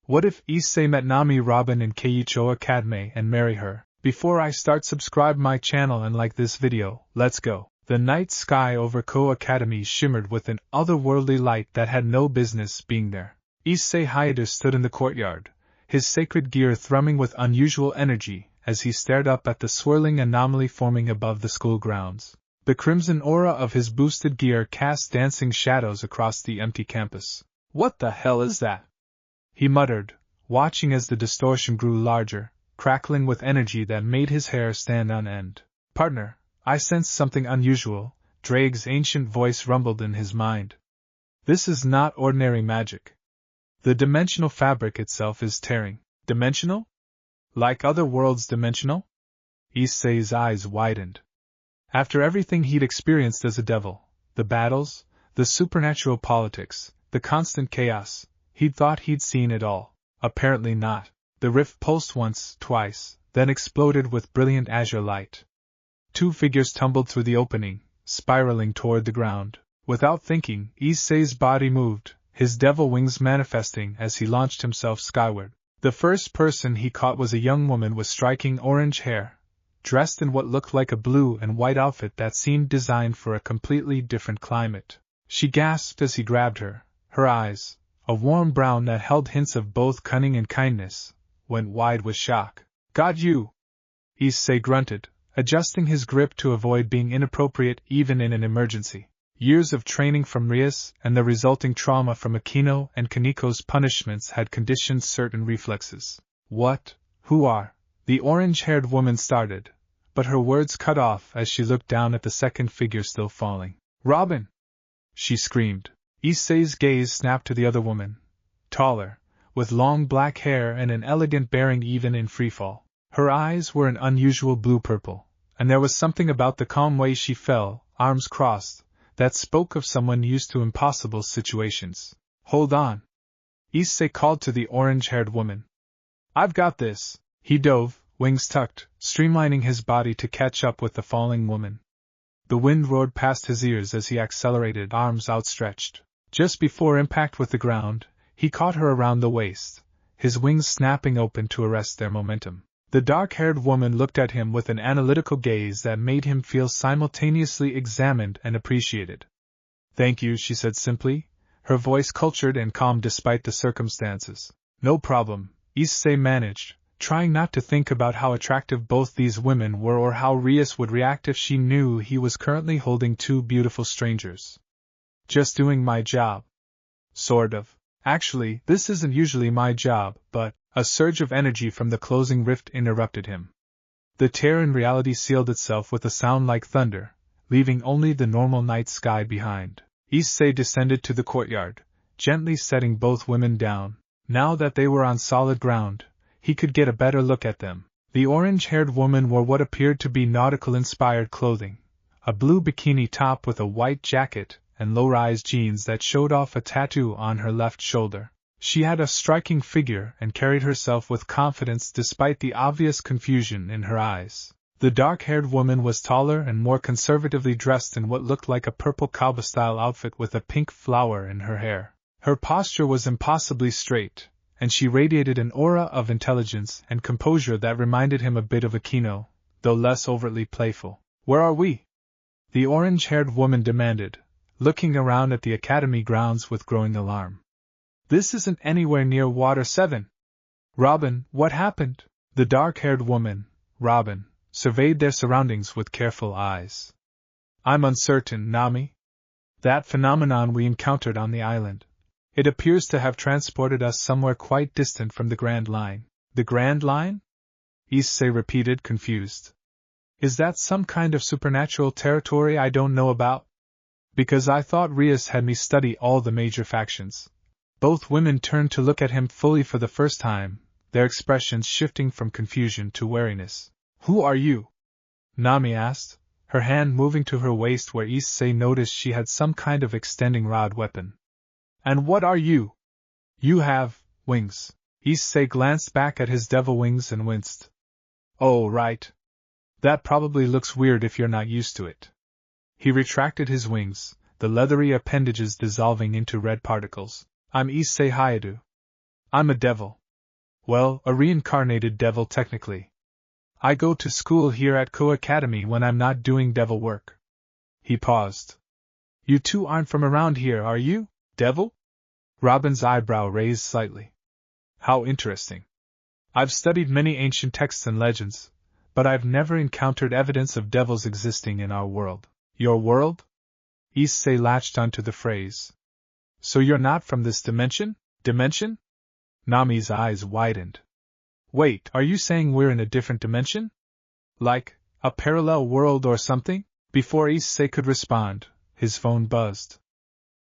What if Issei met Nami Robin in Keiicho Acadmay and marry her? Before I start, subscribe my channel and like this video. Let's go. The night sky over Kuho Academy shimmered with an otherworldly light that had no business being there. Issei Hayate stood in the courtyard, his sacred gear thrumming with unusual energy as he stared up at the swirling anomaly forming above the school grounds. The crimson aura of his boosted gear cast dancing shadows across the empty campus. "What the hell is that?" he muttered, watching as the distortion grew larger, crackling with energy that made his hair stand on end. "Partner, I sense something unusual," Drake's ancient voice rumbled in his mind. "This is not ordinary magic. The dimensional fabric itself is tearing." "Dimensional? Like other worlds dimensional?" Issei's eyes widened. After everything he'd experienced as a devil, the battles, the supernatural politics, the constant chaos, he'd thought he'd seen it all. Apparently not. The rift pulsed once, twice, then exploded with brilliant azure light. Two figures tumbled through the opening, spiraling toward the ground. Without thinking, Issei's body moved, his devil wings manifesting as he launched himself skyward. The first person he caught was a young woman with striking orange hair, dressed in what looked like a blue and white outfit that seemed designed for a completely different climate. She gasped as he grabbed her. Her eyes, a warm brown that held hints of both cunning and kindness, went wide with shock. "Got you!" Issei grunted, adjusting his grip to avoid being inappropriate even in an emergency. Years of training from Rias and the resulting trauma from Akino and Kaniko's punishments had conditioned certain reflexes. "What? Who are?" the orange-haired woman started, but her words cut off as she looked down at the second figure still falling. "Robin!" she screamed. Issei's gaze snapped to the other woman, taller, with long black hair and an elegant bearing even in freefall. Her eyes were an unusual blue-purple, and there was something about the calm way she fell, arms crossed, that spoke of someone used to impossible situations. "Hold on!" Issei called to the orange-haired woman. "I've got this!" He dove, wings tucked, streamlining his body to catch up with the falling woman. The wind roared past his ears as he accelerated, arms outstretched. Just before impact with the ground, he caught her around the waist, his wings snapping open to arrest their momentum. The dark-haired woman looked at him with an analytical gaze that made him feel simultaneously examined and appreciated. "Thank you," she said simply, her voice cultured and calm despite the circumstances. "No problem," Issei managed, trying not to think about how attractive both these women were or how Rias would react if she knew he was currently holding two beautiful strangers. "Just doing my job." "Sort of. Actually, this isn't usually my job, but..." A surge of energy from the closing rift interrupted him. The tear in reality sealed itself with a sound like thunder, leaving only the normal night sky behind. Issei descended to the courtyard, gently setting both women down. Now that they were on solid ground, he could get a better look at them. The orange-haired woman wore what appeared to be nautical-inspired clothing, a blue bikini top with a white jacket and low-rise jeans that showed off a tattoo on her left shoulder. She had a striking figure and carried herself with confidence despite the obvious confusion in her eyes. The dark-haired woman was taller and more conservatively dressed in what looked like a purple cowboy-style outfit with a pink flower in her hair. Her posture was impossibly straight, and she radiated an aura of intelligence and composure that reminded him a bit of Akino, though less overtly playful. "Where are we?" the orange-haired woman demanded, looking around at the academy grounds with growing alarm. "This isn't anywhere near Water 7. "Robin, what happened?" The dark-haired woman, Robin, surveyed their surroundings with careful eyes. "I'm uncertain, Nami. That phenomenon we encountered on the island. It appears to have transported us somewhere quite distant from the Grand Line." "The Grand Line?" Issei repeated, confused. "Is that some kind of supernatural territory I don't know about? Because I thought Rias had me study all the major factions." Both women turned to look at him fully for the first time, their expressions shifting from confusion to wariness. "Who are you?" Nami asked, her hand moving to her waist where Issei noticed she had some kind of extending rod weapon. "And what are you?" "You have wings." Issei glanced back at his devil wings and winced. "Oh, right. That probably looks weird if you're not used to it." He retracted his wings, the leathery appendages dissolving into red particles. "I'm Issei Hayate. I'm a devil. Well, a reincarnated devil technically. I go to school here at Kuho Academy when I'm not doing devil work. He paused. You two aren't from around here, are you, devil? Robin's eyebrow raised slightly. How interesting. I've studied many ancient texts and legends, but I've never encountered evidence of devils existing in our world. Your world? Issei latched onto the phrase. So you're not from this dimension? Dimension? Nami's eyes widened. Wait, are you saying we're in a different dimension? Like, a parallel world or something? Before Issei could respond, his phone buzzed.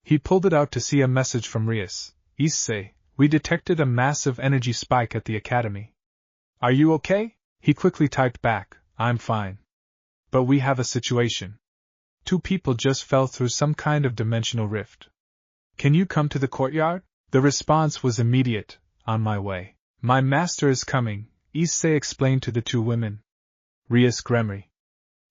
He pulled it out to see a message from Rias. Issei, we detected a massive energy spike at the Academy. Are you okay? He quickly typed back, I'm fine. But we have a situation. 2 people just fell through some kind of dimensional rift. Can you come to the courtyard? The response was immediate, on my way. My master is coming, Issei explained to the 2 women. Rias Gremory.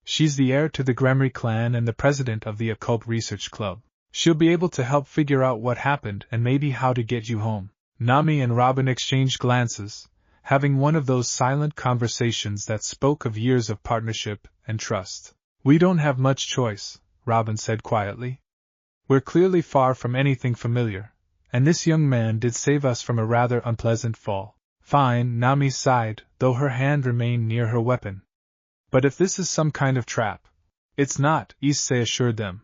She's the heir to the Gremory clan and the president of the Occult Research Club. She'll be able to help figure out what happened and maybe how to get you home. Nami and Robin exchanged glances, having one of those silent conversations that spoke of years of partnership and trust. We don't have much choice, Robin said quietly. We're clearly far from anything familiar, and this young man did save us from a rather unpleasant fall. Fine, Nami sighed, though her hand remained near her weapon. But if this is some kind of trap, it's not, Issei assured them.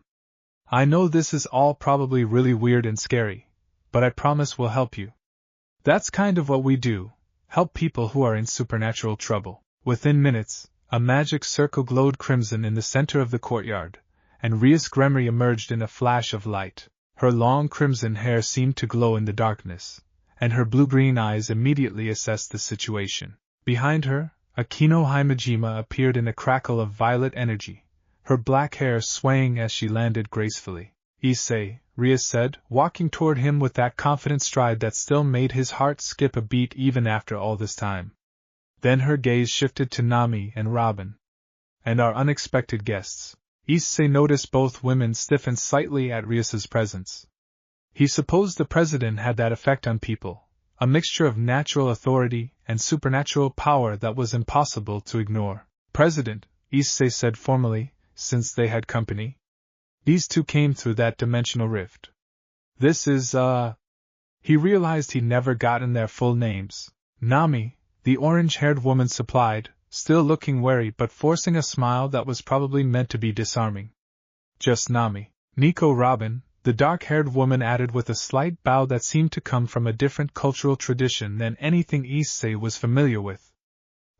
I know this is all probably really weird and scary, but I promise we'll help you. That's kind of what we do, help people who are in supernatural trouble. Within minutes, a magic circle glowed crimson in the center of the courtyard, and Rias Gremory emerged in a flash of light. Her long crimson hair seemed to glow in the darkness, and her blue-green eyes immediately assessed the situation. Behind her, Akino Himejima appeared in a crackle of violet energy, her black hair swaying as she landed gracefully. Issei, Rias said, walking toward him with that confident stride that still made his heart skip a beat even after all this time. Then her gaze shifted to Nami and Robin. And our unexpected guests. Issei noticed both women stiffen slightly at Rias's presence. He supposed the president had that effect on people, a mixture of natural authority and supernatural power that was impossible to ignore. President, Issei said formally, since they had company. These 2 came through that dimensional rift. This is, He realized he'd never gotten their full names. Nami, the orange-haired woman supplied, still looking wary but forcing a smile that was probably meant to be disarming. Just Nami. Nico Robin, the dark-haired woman added with a slight bow that seemed to come from a different cultural tradition than anything Issei was familiar with.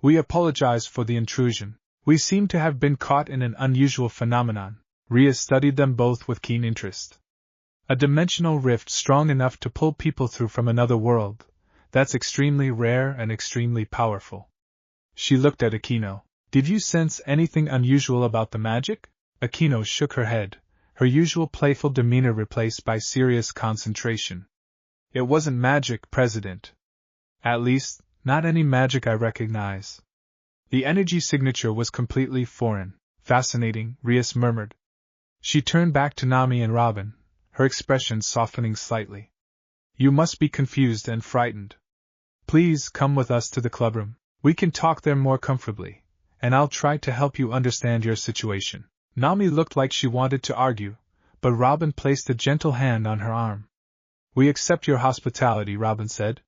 We apologize for the intrusion. We seem to have been caught in an unusual phenomenon. Rias studied them both with keen interest. A dimensional rift strong enough to pull people through from another world. That's extremely rare and extremely powerful. She looked at Akino. Did you sense anything unusual about the magic? Akino shook her head, her usual playful demeanor replaced by serious concentration. It wasn't magic, President. At least, not any magic I recognize. The energy signature was completely foreign. Fascinating, Rias murmured. She turned back to Nami and Robin, her expression softening slightly. You must be confused and frightened. Please come with us to the clubroom. We can talk there more comfortably, and I'll try to help you understand your situation. Nami looked like she wanted to argue, but Robin placed a gentle hand on her arm. We accept your hospitality, Robin said.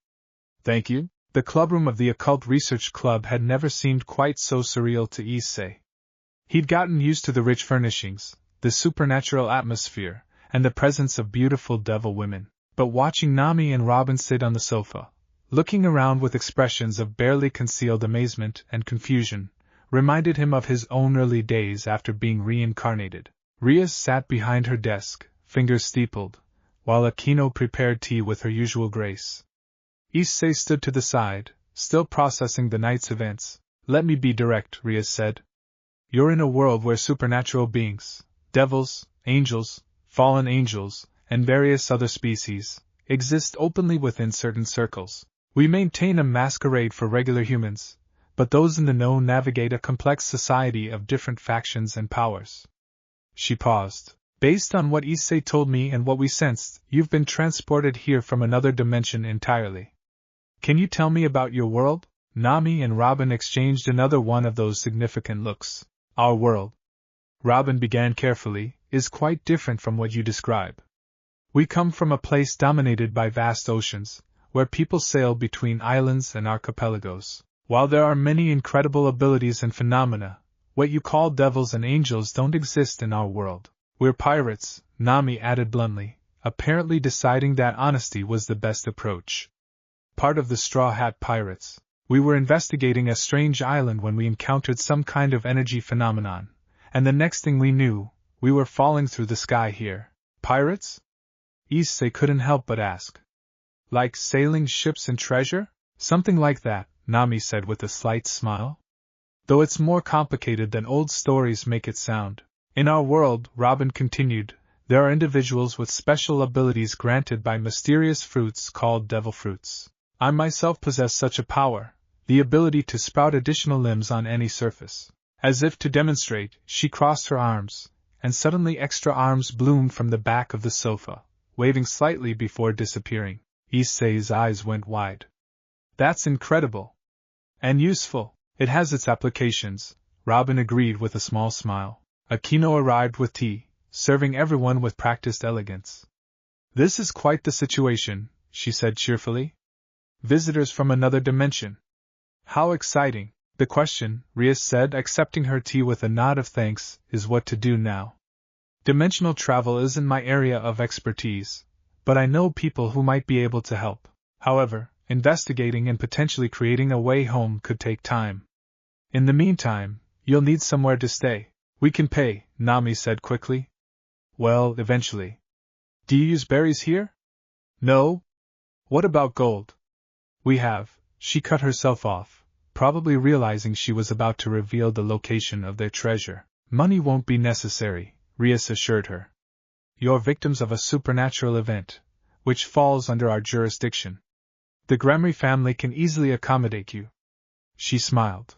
Thank you. The clubroom of the Occult Research Club had never seemed quite so surreal to Issei. He'd gotten used to the rich furnishings, the supernatural atmosphere, and the presence of beautiful devil women. But watching Nami and Robin sit on the sofa, looking around with expressions of barely concealed amazement and confusion, reminded him of his own early days after being reincarnated. Rias sat behind her desk, fingers steepled, while Akino prepared tea with her usual grace. Issei stood to the side, still processing the night's events. Let me be direct, Rias said. You're in a world where supernatural beings, devils, angels, fallen angels, and various other species, exist openly within certain circles. We maintain a masquerade for regular humans, but those in the know navigate a complex society of different factions and powers. She paused. Based on what Issei told me and what we sensed, you've been transported here from another dimension entirely. Can you tell me about your world? Nami and Robin exchanged another one of those significant looks. Our world, Robin began carefully, is quite different from what you describe. We come from a place dominated by vast oceans, where people sail between islands and archipelagos. While there are many incredible abilities and phenomena, what you call devils and angels don't exist in our world. We're pirates, Nami added bluntly, apparently deciding that honesty was the best approach. Part of the Straw Hat Pirates. We were investigating a strange island when we encountered some kind of energy phenomenon, and the next thing we knew, we were falling through the sky here. Pirates? Issei couldn't help but ask. Like sailing ships and treasure? Something like that, Nami said with a slight smile. Though it's more complicated than old stories make it sound. In our world, Robin continued, there are individuals with special abilities granted by mysterious fruits called devil fruits. I myself possess such a power, the ability to sprout additional limbs on any surface. As if to demonstrate, she crossed her arms, and suddenly extra arms bloomed from the back of the sofa, waving slightly before disappearing. Issei's eyes went wide. That's incredible. And useful. It has its applications, Robin agreed with a small smile. Akino arrived with tea, serving everyone with practiced elegance. This is quite the situation, she said cheerfully. Visitors from another dimension. How exciting. The question, Rias said, accepting her tea with a nod of thanks, is what to do now. Dimensional travel isn't my area of expertise, but I know people who might be able to help. However, investigating and potentially creating a way home could take time. In the meantime, you'll need somewhere to stay. We can pay, Nami said quickly. Well, eventually. Do you use berries here? No. What about gold? We have. She cut herself off, probably realizing she was about to reveal the location of their treasure. Money won't be necessary, Rias assured her. You're victims of a supernatural event, which falls under our jurisdiction. The Gremry family can easily accommodate you. She smiled.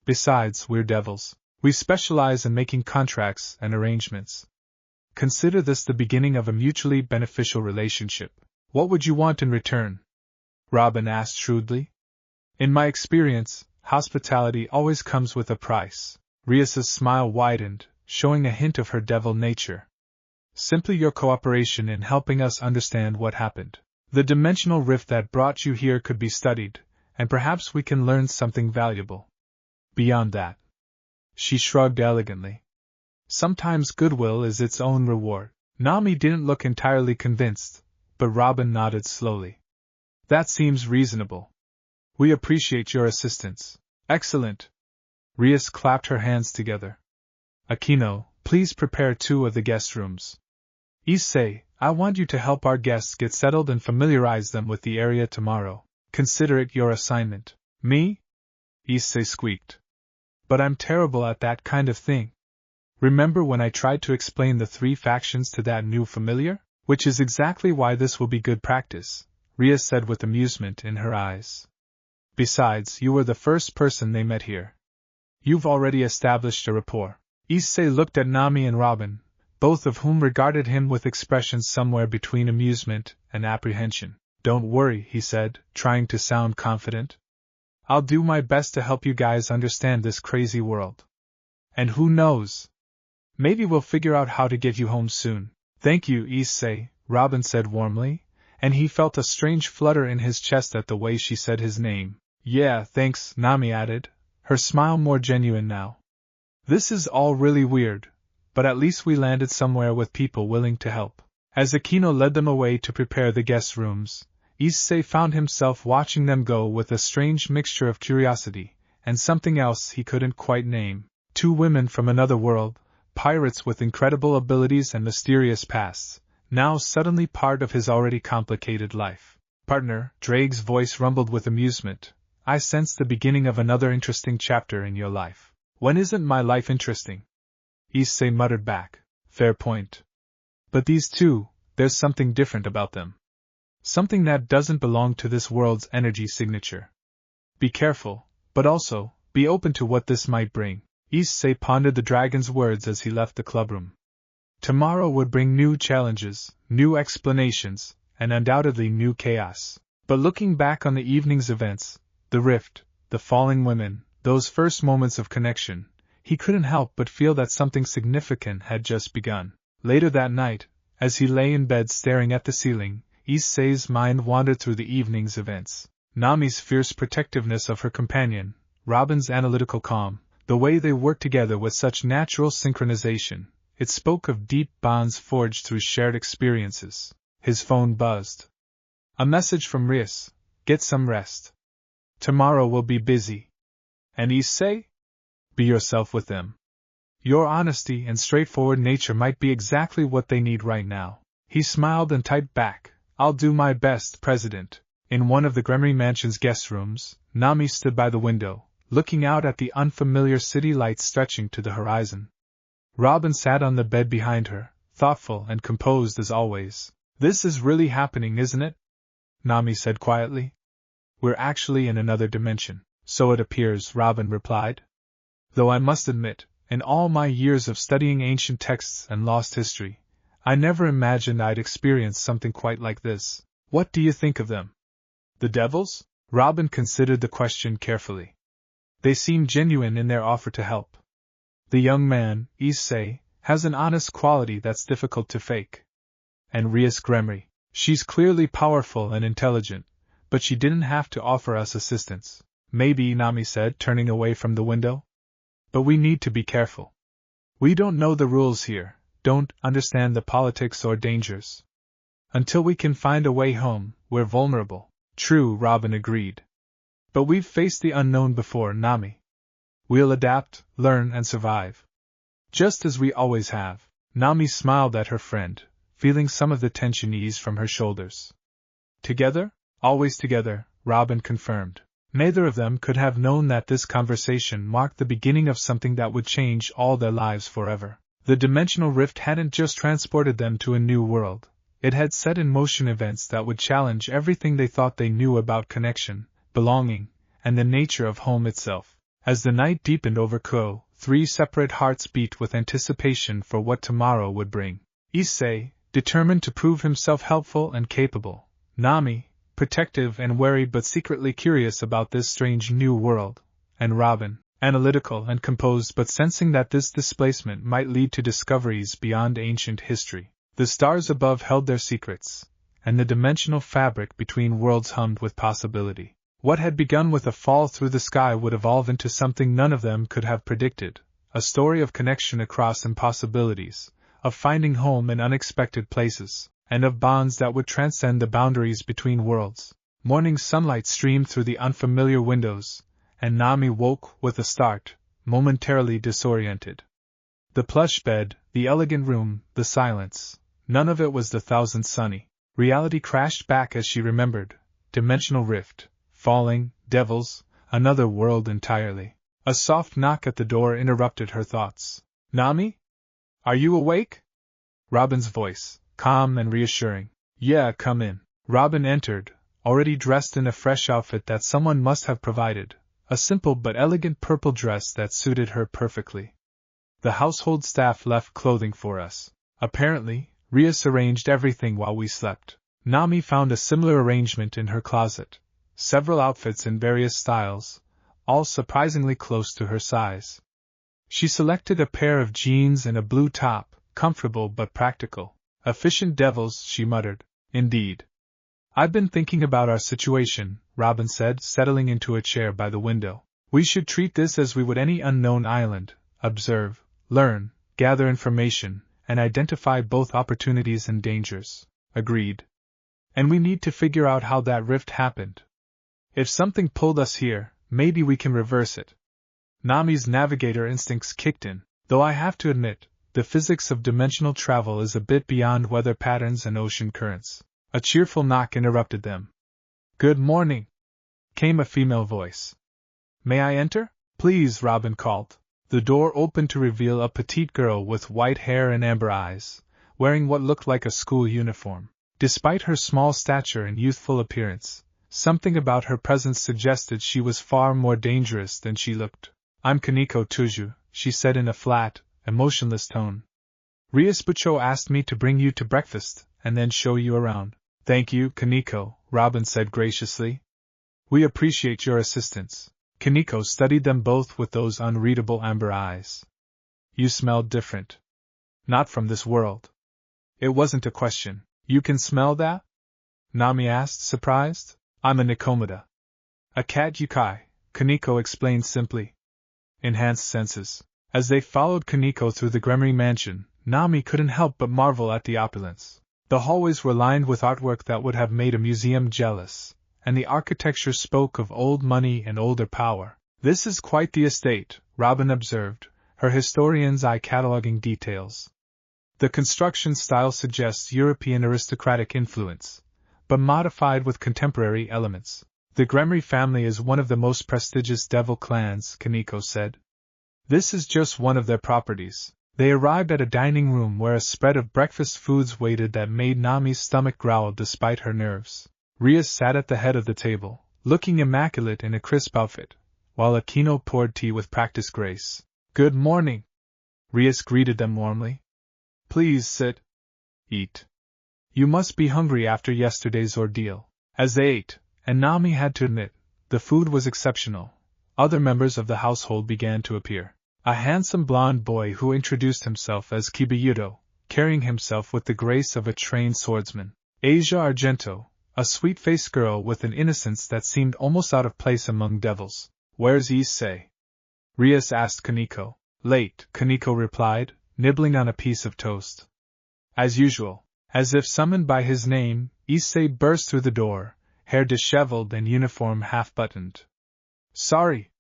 Besides, we're devils. We specialize in making contracts and arrangements. Consider this the beginning of a mutually beneficial relationship. What would you want in return? Robin asked shrewdly. In my experience, hospitality always comes with a price. Rias's smile widened, showing a hint of her devil nature. Simply your cooperation in helping us understand what happened. The dimensional rift that brought you here could be studied, and perhaps we can learn something valuable. Beyond that. She shrugged elegantly. Sometimes goodwill is its own reward. Nami didn't look entirely convinced, but Robin nodded slowly. That seems reasonable. We appreciate your assistance. Excellent. Rias clapped her hands together. Akino, please prepare 2 of the guest rooms. Issei, I want you to help our guests get settled and familiarize them with the area tomorrow. Consider it your assignment. Me? Issei squeaked. But I'm terrible at that kind of thing. Remember when I tried to explain the 3 factions to that new familiar? Which is exactly why this will be good practice, Rias said with amusement in her eyes. Besides, you were the first person they met here. You've already established a rapport. Issei looked at Nami and Robin, both of whom regarded him with expressions somewhere between amusement and apprehension. Don't worry, he said, trying to sound confident. I'll do my best to help you guys understand this crazy world. And who knows? Maybe we'll figure out how to get you home soon. Thank you, Issei, Robin said warmly, and he felt a strange flutter in his chest at the way she said his name. Yeah, thanks, Nami added, her smile more genuine now. This is all really weird, but at least we landed somewhere with people willing to help. As Akino led them away to prepare the guest rooms, Issei found himself watching them go with a strange mixture of curiosity and something else he couldn't quite name. 2 women from another world, pirates with incredible abilities and mysterious pasts, now suddenly part of his already complicated life. Partner, Drake's voice rumbled with amusement. I sense the beginning of another interesting chapter in your life. When isn't my life interesting? Issei muttered back. Fair point. But these 2, there's something different about them. Something that doesn't belong to this world's energy signature. Be careful, but also, be open to what this might bring. Issei pondered the dragon's words as he left the clubroom. Tomorrow would bring new challenges, new explanations, and undoubtedly new chaos. But looking back on the evening's events, the rift, the falling women, those first moments of connection, he couldn't help but feel that something significant had just begun. Later that night, as he lay in bed staring at the ceiling, Issei's mind wandered through the evening's events. Nami's fierce protectiveness of her companion, Robin's analytical calm, the way they worked together with such natural synchronization. It spoke of deep bonds forged through shared experiences. His phone buzzed. A message from Rias. Get some rest. Tomorrow will be busy. And Issei? Be yourself with them. Your honesty and straightforward nature might be exactly what they need right now. He smiled and typed back, I'll do my best, President. In one of the Gremry Mansion's guest rooms, Nami stood by the window, looking out at the unfamiliar city lights stretching to the horizon. Robin sat on the bed behind her, thoughtful and composed as always. This is really happening, isn't it? Nami said quietly. We're actually in another dimension. So it appears, Robin replied. Though I must admit, in all my years of studying ancient texts and lost history, I never imagined I'd experience something quite like this. What do you think of them? The devils? Robin considered the question carefully. They seem genuine in their offer to help. The young man, Issei, has an honest quality that's difficult to fake. And Rias Gremry, she's clearly powerful and intelligent, but she didn't have to offer us assistance. Maybe, Nami said, turning away from the window. But we need to be careful. We don't know the rules here, don't understand the politics or dangers. Until we can find a way home, we're vulnerable. True, Robin agreed. But we've faced the unknown before, Nami. We'll adapt, learn, and survive. Just as we always have. Nami smiled at her friend, feeling some of the tension ease from her shoulders. Together? Always together, Robin confirmed. Neither of them could have known that this conversation marked the beginning of something that would change all their lives forever. The dimensional rift hadn't just transported them to a new world. It had set in motion events that would challenge everything they thought they knew about connection, belonging, and the nature of home itself. As the night deepened over Kuho, 3 separate hearts beat with anticipation for what tomorrow would bring. Issei, determined to prove himself helpful and capable. Nami, protective and worried but secretly curious about this strange new world. And Robin, analytical and composed but sensing that this displacement might lead to discoveries beyond ancient history. The stars above held their secrets, and the dimensional fabric between worlds hummed with possibility. What had begun with a fall through the sky would evolve into something none of them could have predicted, a story of connection across impossibilities, of finding home in unexpected places, and of bonds that would transcend the boundaries between worlds. Morning sunlight streamed through the unfamiliar windows, and Nami woke with a start, momentarily disoriented. The plush bed, the elegant room, the silence, none of it was the thousand sunny. Reality crashed back as she remembered. Dimensional rift, falling, devils, another world entirely. A soft knock at the door interrupted her thoughts. Nami? Are you awake? Robin's voice, calm and reassuring. Yeah, come in. Robin entered, already dressed in a fresh outfit that someone must have provided, a simple but elegant purple dress that suited her perfectly. The household staff left clothing for us. Apparently, Rias arranged everything while we slept. Nami found a similar arrangement in her closet. Several outfits in various styles, all surprisingly close to her size. She selected a pair of jeans and a blue top, comfortable but practical. Efficient devils, she muttered. Indeed. I've been thinking about our situation, Robin said, settling into a chair by the window. We should treat this as we would any unknown island, observe, learn, gather information, and identify both opportunities and dangers. Agreed. And we need to figure out how that rift happened. If something pulled us here, maybe we can reverse it. Nami's navigator instincts kicked in, though I have to admit, the physics of dimensional travel is a bit beyond weather patterns and ocean currents. A cheerful knock interrupted them. Good morning, came a female voice. May I enter? Please, Robin called. The door opened to reveal a petite girl with white hair and amber eyes, wearing what looked like a school uniform. Despite her small stature and youthful appearance, something about her presence suggested she was far more dangerous than she looked. I'm Kaneko Tuju, she said in a flat, emotionless tone. Rias Bucho asked me to bring you to breakfast, and then show you around. Thank you, Kaneko, Robin said graciously. We appreciate your assistance. Kaneko studied them both with those unreadable amber eyes. You smelled different. Not from this world. It wasn't a question. You can smell that? Nami asked, surprised. I'm a Nikomata. A cat yukai, Kaneko explained simply. Enhanced senses. As they followed Kaneko through the Gremory mansion, Nami couldn't help but marvel at the opulence. The hallways were lined with artwork that would have made a museum jealous, and the architecture spoke of old money and older power. This is quite the estate, Robin observed, her historian's eye cataloging details. The construction style suggests European aristocratic influence, but modified with contemporary elements. The Gremory family is one of the most prestigious devil clans, Kaneko said. This is just one of their properties. They arrived at a dining room where a spread of breakfast foods waited that made Nami's stomach growl despite her nerves. Rias sat at the head of the table, looking immaculate in a crisp outfit, while Akino poured tea with practiced grace. Good morning. Rias greeted them warmly. Please sit. Eat. You must be hungry after yesterday's ordeal. As they ate, and Nami had to admit, the food was exceptional, other members of the household began to appear. A handsome blond boy who introduced himself as Kibayudo, carrying himself with the grace of a trained swordsman. Asia Argento, a sweet-faced girl with an innocence that seemed almost out of place among devils. Where's Issei? Rias asked Kaneko. Late, Kaneko replied, nibbling on a piece of toast. As usual, as if summoned by his name, Issei burst through the door, hair disheveled and uniform half-buttoned. Sorry.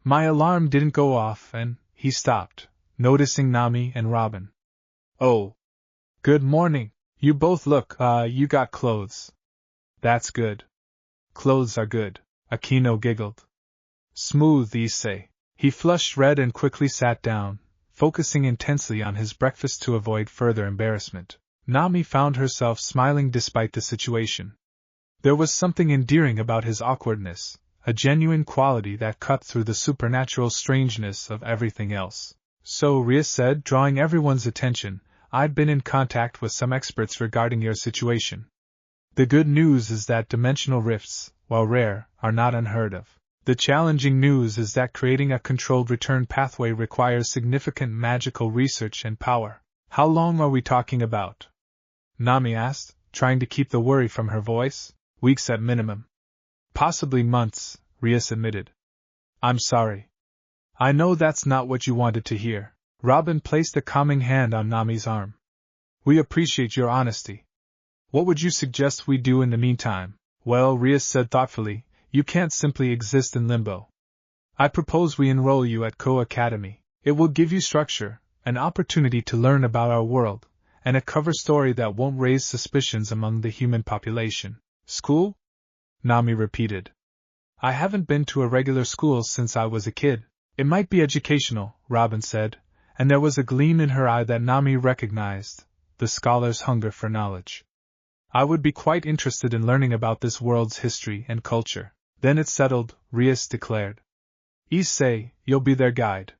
My alarm didn't go off and, he stopped, noticing Nami and Robin. Oh. Good morning. You both look, you got clothes. That's good. Clothes are good, Akino giggled. Smooth, Issei. He flushed red and quickly sat down, focusing intensely on his breakfast to avoid further embarrassment. Nami found herself smiling despite the situation. There was something endearing about his awkwardness, a genuine quality that cut through the supernatural strangeness of everything else. So Rias said, drawing everyone's attention, I'd been in contact with some experts regarding your situation. The good news is that dimensional rifts, while rare, are not unheard of. The challenging news is that creating a controlled return pathway requires significant magical research and power. How long are we talking about? Nami asked, trying to keep the worry from her voice. Weeks at minimum. Possibly months, Rias admitted. I'm sorry. I know that's not what you wanted to hear. Robin placed a calming hand on Nami's arm. We appreciate your honesty. What would you suggest we do in the meantime? Well, Rias said thoughtfully, you can't simply exist in limbo. I propose we enroll you at Kuho Academy. It will give you structure, an opportunity to learn about our world, and a cover story that won't raise suspicions among the human population. School? Nami repeated. I haven't been to a regular school since I was a kid. It might be educational, Robin said, and there was a gleam in her eye that Nami recognized, the scholar's hunger for knowledge. I would be quite interested in learning about this world's history and culture. Then it's settled, Rias declared. Issei, you'll be their guide.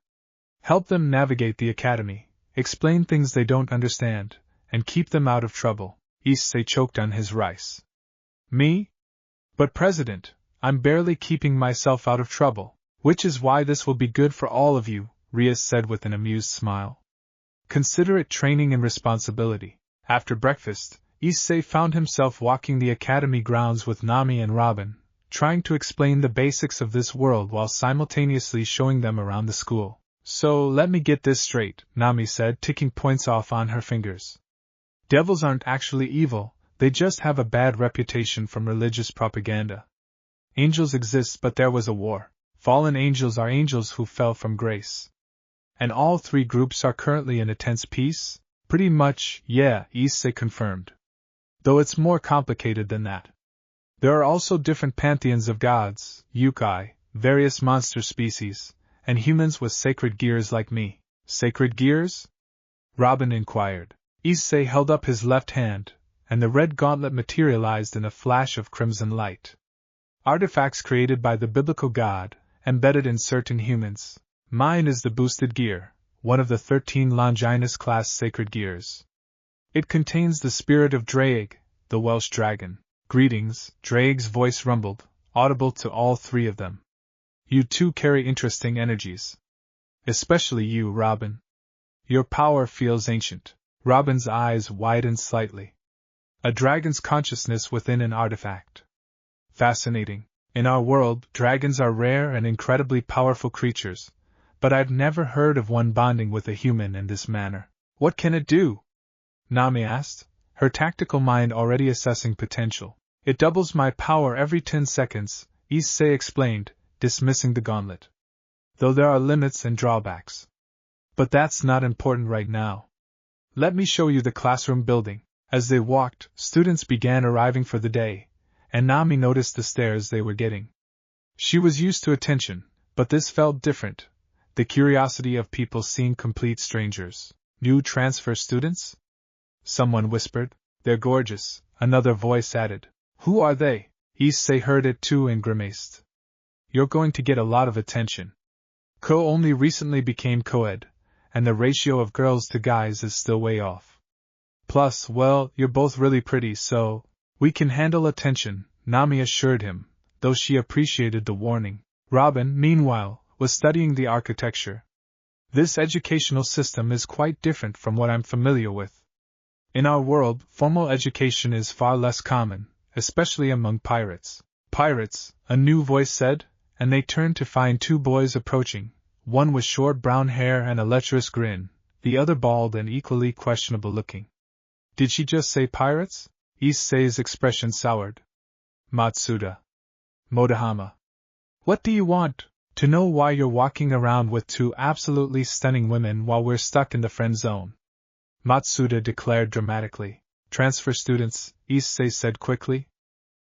Help them navigate the academy, explain things they don't understand, and keep them out of trouble. Issei choked on his rice. Me? But President, I'm barely keeping myself out of trouble, which is why this will be good for all of you, Rias said with an amused smile. Consider it training and responsibility. After breakfast, Issei found himself walking the academy grounds with Nami and Robin, trying to explain the basics of this world while simultaneously showing them around the school. So let me get this straight, Nami said, ticking points off on her fingers. Devils aren't actually evil, they just have a bad reputation from religious propaganda. Angels exist, but there was a war. Fallen angels are angels who fell from grace. And all three groups are currently in a tense peace? Pretty much, yeah, Issei confirmed. Though it's more complicated than that. There are also different pantheons of gods, yukai, various monster species, and humans with sacred gears like me. Sacred gears? Robin inquired. Issei held up his left hand, and the red gauntlet materialized in a flash of crimson light. Artifacts created by the biblical god, embedded in certain humans. Mine is the boosted gear, one of the 13 Longinus-class sacred gears. It contains the spirit of Draig, the Welsh dragon. Greetings, Drake's voice rumbled, audible to all three of them. You two carry interesting energies. Especially you, Robin. Your power feels ancient. Robin's eyes widened slightly. A dragon's consciousness within an artifact. Fascinating. In our world, dragons are rare and incredibly powerful creatures, but I've never heard of one bonding with a human in this manner. What can it do? Nami asked, her tactical mind already assessing potential. It doubles my power every 10 seconds, Issei explained, dismissing the gauntlet. Though there are limits and drawbacks. But that's not important right now. Let me show you the classroom building. As they walked, students began arriving for the day, and Nami noticed the stares they were getting. She was used to attention, but this felt different. The curiosity of people seeing complete strangers. New transfer students? Someone whispered. They're gorgeous, another voice added. Who are they? Issei heard it too and grimaced. You're going to get a lot of attention. Kuho only recently became co-ed, and the ratio of girls to guys is still way off. Plus, well, you're both really pretty, so we can handle attention, Nami assured him, though she appreciated the warning. Robin, meanwhile, was studying the architecture. This educational system is quite different from what I'm familiar with. In our world, formal education is far less common, especially among pirates. Pirates, a new voice said, and they turned to find two boys approaching, one with short brown hair and a lecherous grin, the other bald and equally questionable looking. Did she just say pirates? Issei's expression soured. Matsuda. Motohama. What do you want? To know why you're walking around with two absolutely stunning women while we're stuck in the friend zone. Matsuda declared dramatically. Transfer students, Issei said quickly.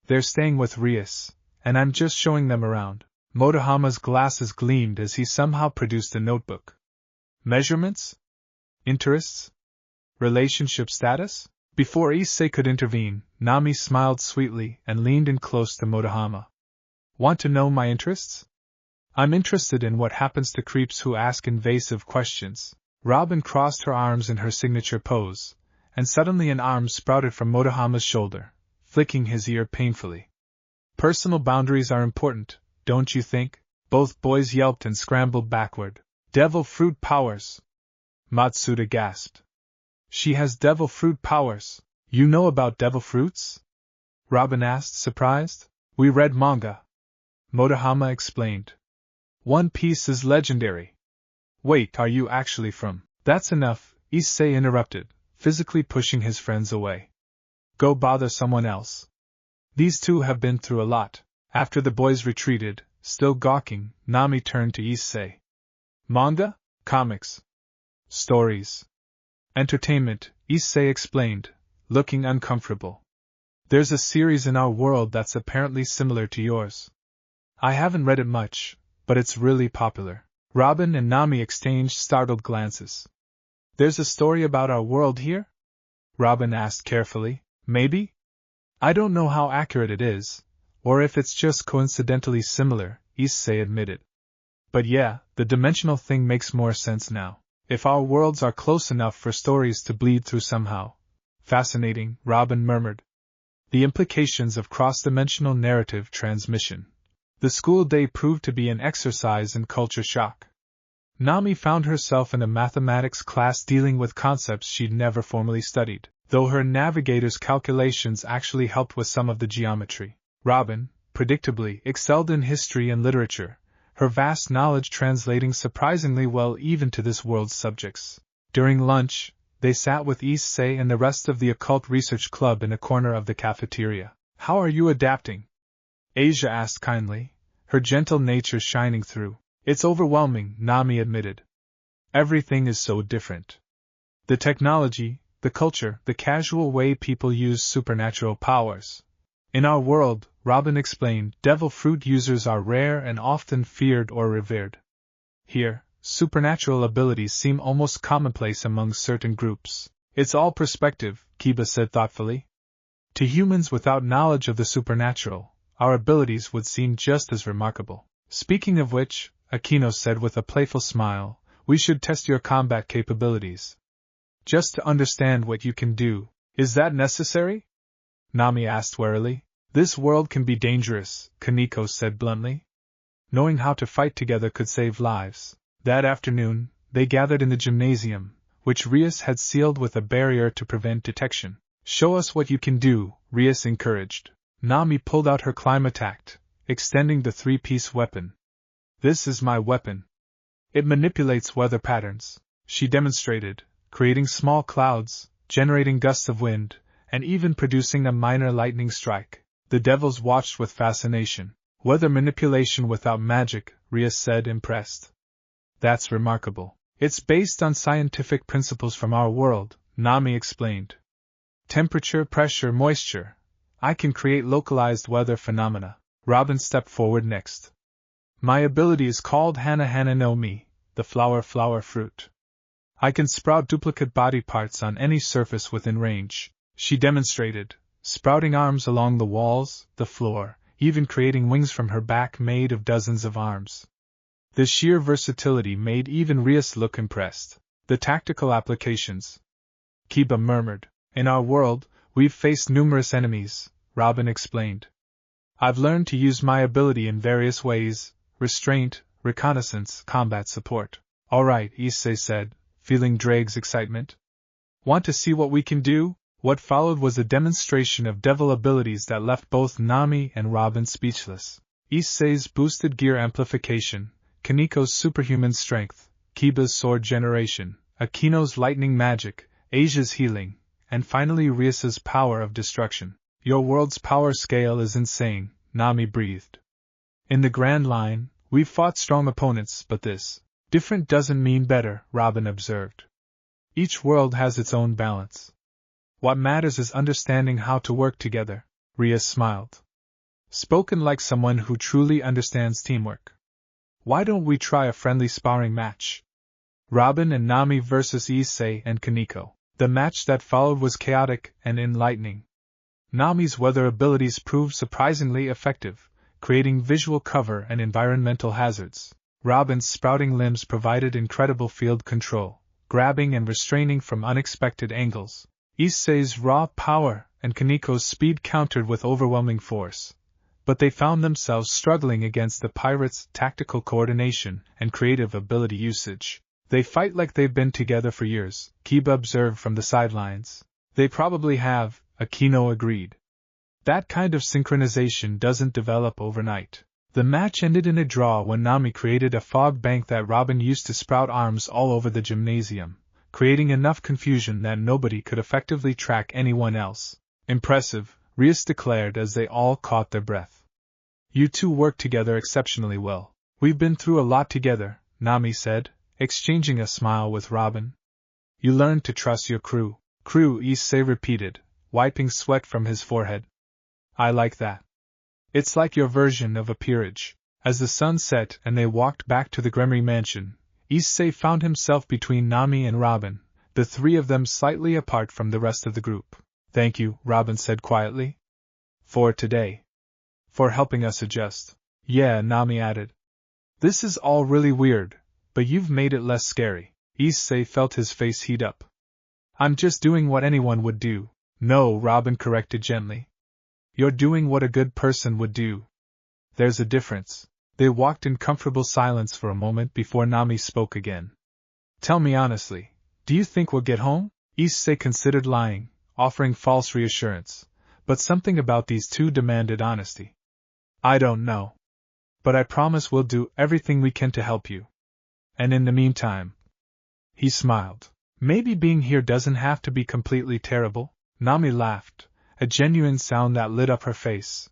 They're staying with Rias, and I'm just showing them around. Motohama's glasses gleamed as he somehow produced a notebook. Measurements? Interests? Relationship status? Before Issei could intervene, Nami smiled sweetly and leaned in close to Motohama. Want to know my interests? I'm interested in what happens to creeps who ask invasive questions. Robin crossed her arms in her signature pose, and suddenly an arm sprouted from Motohama's shoulder, flicking his ear painfully. Personal boundaries are important, don't you think? Both boys yelped and scrambled backward. Devil fruit powers! Matsuda gasped. She has devil fruit powers. You know about devil fruits? Robin asked, surprised. We read manga. Motohama explained. One Piece is legendary. Wait, are you actually from? That's enough, Issei interrupted, physically pushing his friends away. Go bother someone else. These two have been through a lot. After the boys retreated, still gawking, Nami turned to Issei. Manga? Comics. Stories. Entertainment, Issei explained, looking uncomfortable. There's a series in our world that's apparently similar to yours. I haven't read it much, but it's really popular. Robin and Nami exchanged startled glances. There's a story about our world here? Robin asked carefully. Maybe? I don't know how accurate it is, or if it's just coincidentally similar, Issei admitted. But yeah, the dimensional thing makes more sense now. If our worlds are close enough for stories to bleed through somehow. Fascinating, Robin murmured. The implications of cross-dimensional narrative transmission. The school day proved to be an exercise in culture shock. Nami found herself in a mathematics class dealing with concepts she'd never formally studied, though her navigator's calculations actually helped with some of the geometry. Robin, predictably, excelled in history and literature, her vast knowledge translating surprisingly well even to this world's subjects. During lunch, they sat with Issei and the rest of the occult research club in a corner of the cafeteria. How are you adapting? Asia asked kindly, her gentle nature shining through. It's overwhelming, Nami admitted. Everything is so different. The technology, the culture, the casual way people use supernatural powers. In our world, Robin explained, devil fruit users are rare and often feared or revered. Here, supernatural abilities seem almost commonplace among certain groups. It's all perspective, Kiba said thoughtfully. To humans without knowledge of the supernatural, our abilities would seem just as remarkable. Speaking of which, Aquino said with a playful smile, we should test your combat capabilities. Just to understand what you can do. Is that necessary? Nami asked warily. This world can be dangerous, Kaneko said bluntly. Knowing how to fight together could save lives. That afternoon, they gathered in the gymnasium, which Rias had sealed with a barrier to prevent detection. Show us what you can do, Rias encouraged. Nami pulled out her Climatact, extending the three-piece weapon. This is my weapon. It manipulates weather patterns, she demonstrated, creating small clouds, generating gusts of wind, and even producing a minor lightning strike. The devils watched with fascination. Weather manipulation without magic, Rias said, impressed. That's remarkable. It's based on scientific principles from our world, Nami explained. Temperature, pressure, moisture. I can create localized weather phenomena. Robin stepped forward next. My ability is called Hana no Mi, the flower fruit. I can sprout duplicate body parts on any surface within range, she demonstrated, sprouting arms along the walls, the floor, even creating wings from her back made of dozens of arms. The sheer versatility made even Rias look impressed. The tactical applications. Kiba murmured. In our world, we've faced numerous enemies, Robin explained. I've learned to use my ability in various ways: restraint, reconnaissance, combat support. All right, Issei said, feeling Drake's excitement. Want to see what we can do? What followed was a demonstration of devil abilities that left both Nami and Robin speechless. Issei's boosted gear amplification, Kaneko's superhuman strength, Kiba's sword generation, Akino's lightning magic, Asia's healing, and finally Rias's power of destruction. Your world's power scale is insane, Nami breathed. In the grand line, we've fought strong opponents, but this different doesn't mean better, Robin observed. Each world has its own balance. What matters is understanding how to work together, Rias smiled. Spoken like someone who truly understands teamwork. Why don't we try a friendly sparring match? Robin and Nami versus Issei and Kaneko. The match that followed was chaotic and enlightening. Nami's weather abilities proved surprisingly effective, creating visual cover and environmental hazards. Robin's sprouting limbs provided incredible field control, grabbing and restraining from unexpected angles. Issei's raw power and Kaneko's speed countered with overwhelming force. But they found themselves struggling against the pirates' tactical coordination and creative ability usage. They fight like they've been together for years, Kiba observed from the sidelines. They probably have, Akino agreed. That kind of synchronization doesn't develop overnight. The match ended in a draw when Nami created a fog bank that Robin used to sprout arms all over the gymnasium, creating enough confusion that nobody could effectively track anyone else. Impressive, Rias declared as they all caught their breath. You two work together exceptionally well. We've been through a lot together, Nami said, exchanging a smile with Robin. You learned to trust your crew. Crew, Issei repeated, wiping sweat from his forehead. I like that. It's like your version of a peerage. As the sun set and they walked back to the Gremory mansion, Issei found himself between Nami and Robin, the three of them slightly apart from the rest of the group. Thank you, Robin said quietly. For today. For helping us adjust. Yeah, Nami added. This is all really weird, but you've made it less scary. Issei felt his face heat up. I'm just doing what anyone would do. No, Robin corrected gently. You're doing what a good person would do. There's a difference. They walked in comfortable silence for a moment before Nami spoke again. Tell me honestly, do you think we'll get home? Issei considered lying, offering false reassurance, but something about these two demanded honesty. I don't know. But I promise we'll do everything we can to help you. And in the meantime... He smiled. Maybe being here doesn't have to be completely terrible. Nami laughed, a genuine sound that lit up her face.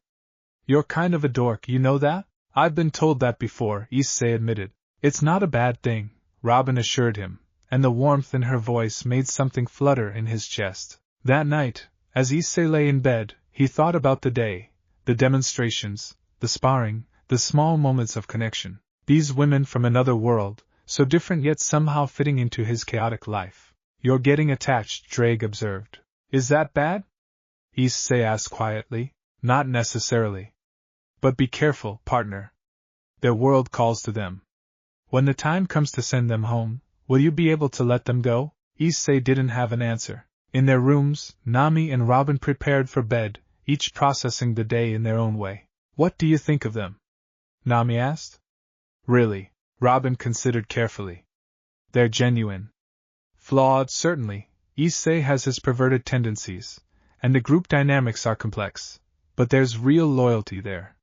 You're kind of a dork, you know that? I've been told that before, Issei admitted. It's not a bad thing, Robin assured him, and the warmth in her voice made something flutter in his chest. That night, as Issei lay in bed, he thought about the day, the demonstrations, the sparring, the small moments of connection. These women from another world, so different yet somehow fitting into his chaotic life. You're getting attached, Drake observed. Is that bad? Issei asked quietly. Not necessarily. But be careful, partner. Their world calls to them. When the time comes to send them home, will you be able to let them go? Issei didn't have an answer. In their rooms, Nami and Robin prepared for bed, each processing the day in their own way. What do you think of them? Nami asked. Really, Robin considered carefully. They're genuine. Flawed, certainly. Issei has his perverted tendencies, and the group dynamics are complex. But there's real loyalty there.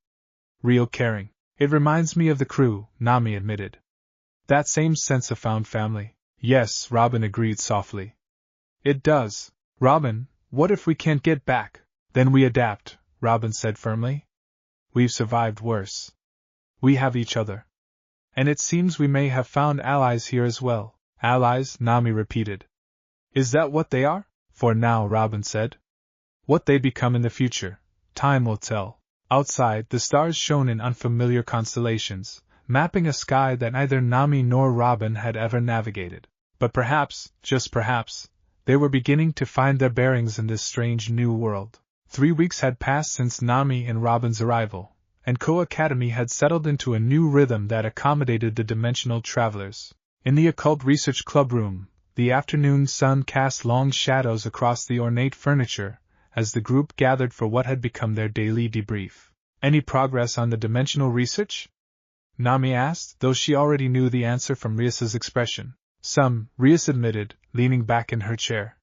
Real caring. It reminds me of the crew, Nami admitted. That same sense of found family. Yes, Robin agreed softly. It does. Robin, what if we can't get back? Then we adapt, Robin said firmly. We've survived worse. We have each other. And it seems we may have found allies here as well. Allies, Nami repeated. Is that what they are? For now, Robin said. What they become in the future, time will tell. Outside, the stars shone in unfamiliar constellations, mapping a sky that neither Nami nor Robin had ever navigated. But perhaps, just perhaps, they were beginning to find their bearings in this strange new world. 3 weeks had passed since Nami and Robin's arrival, and Kuho Academy had settled into a new rhythm that accommodated the dimensional travelers. In the occult research club room, the afternoon sun cast long shadows across the ornate furniture as the group gathered for what had become their daily debrief. Any progress on the dimensional research? Nami asked, though she already knew the answer from Rias's expression. Some, Rias admitted, leaning back in her chair.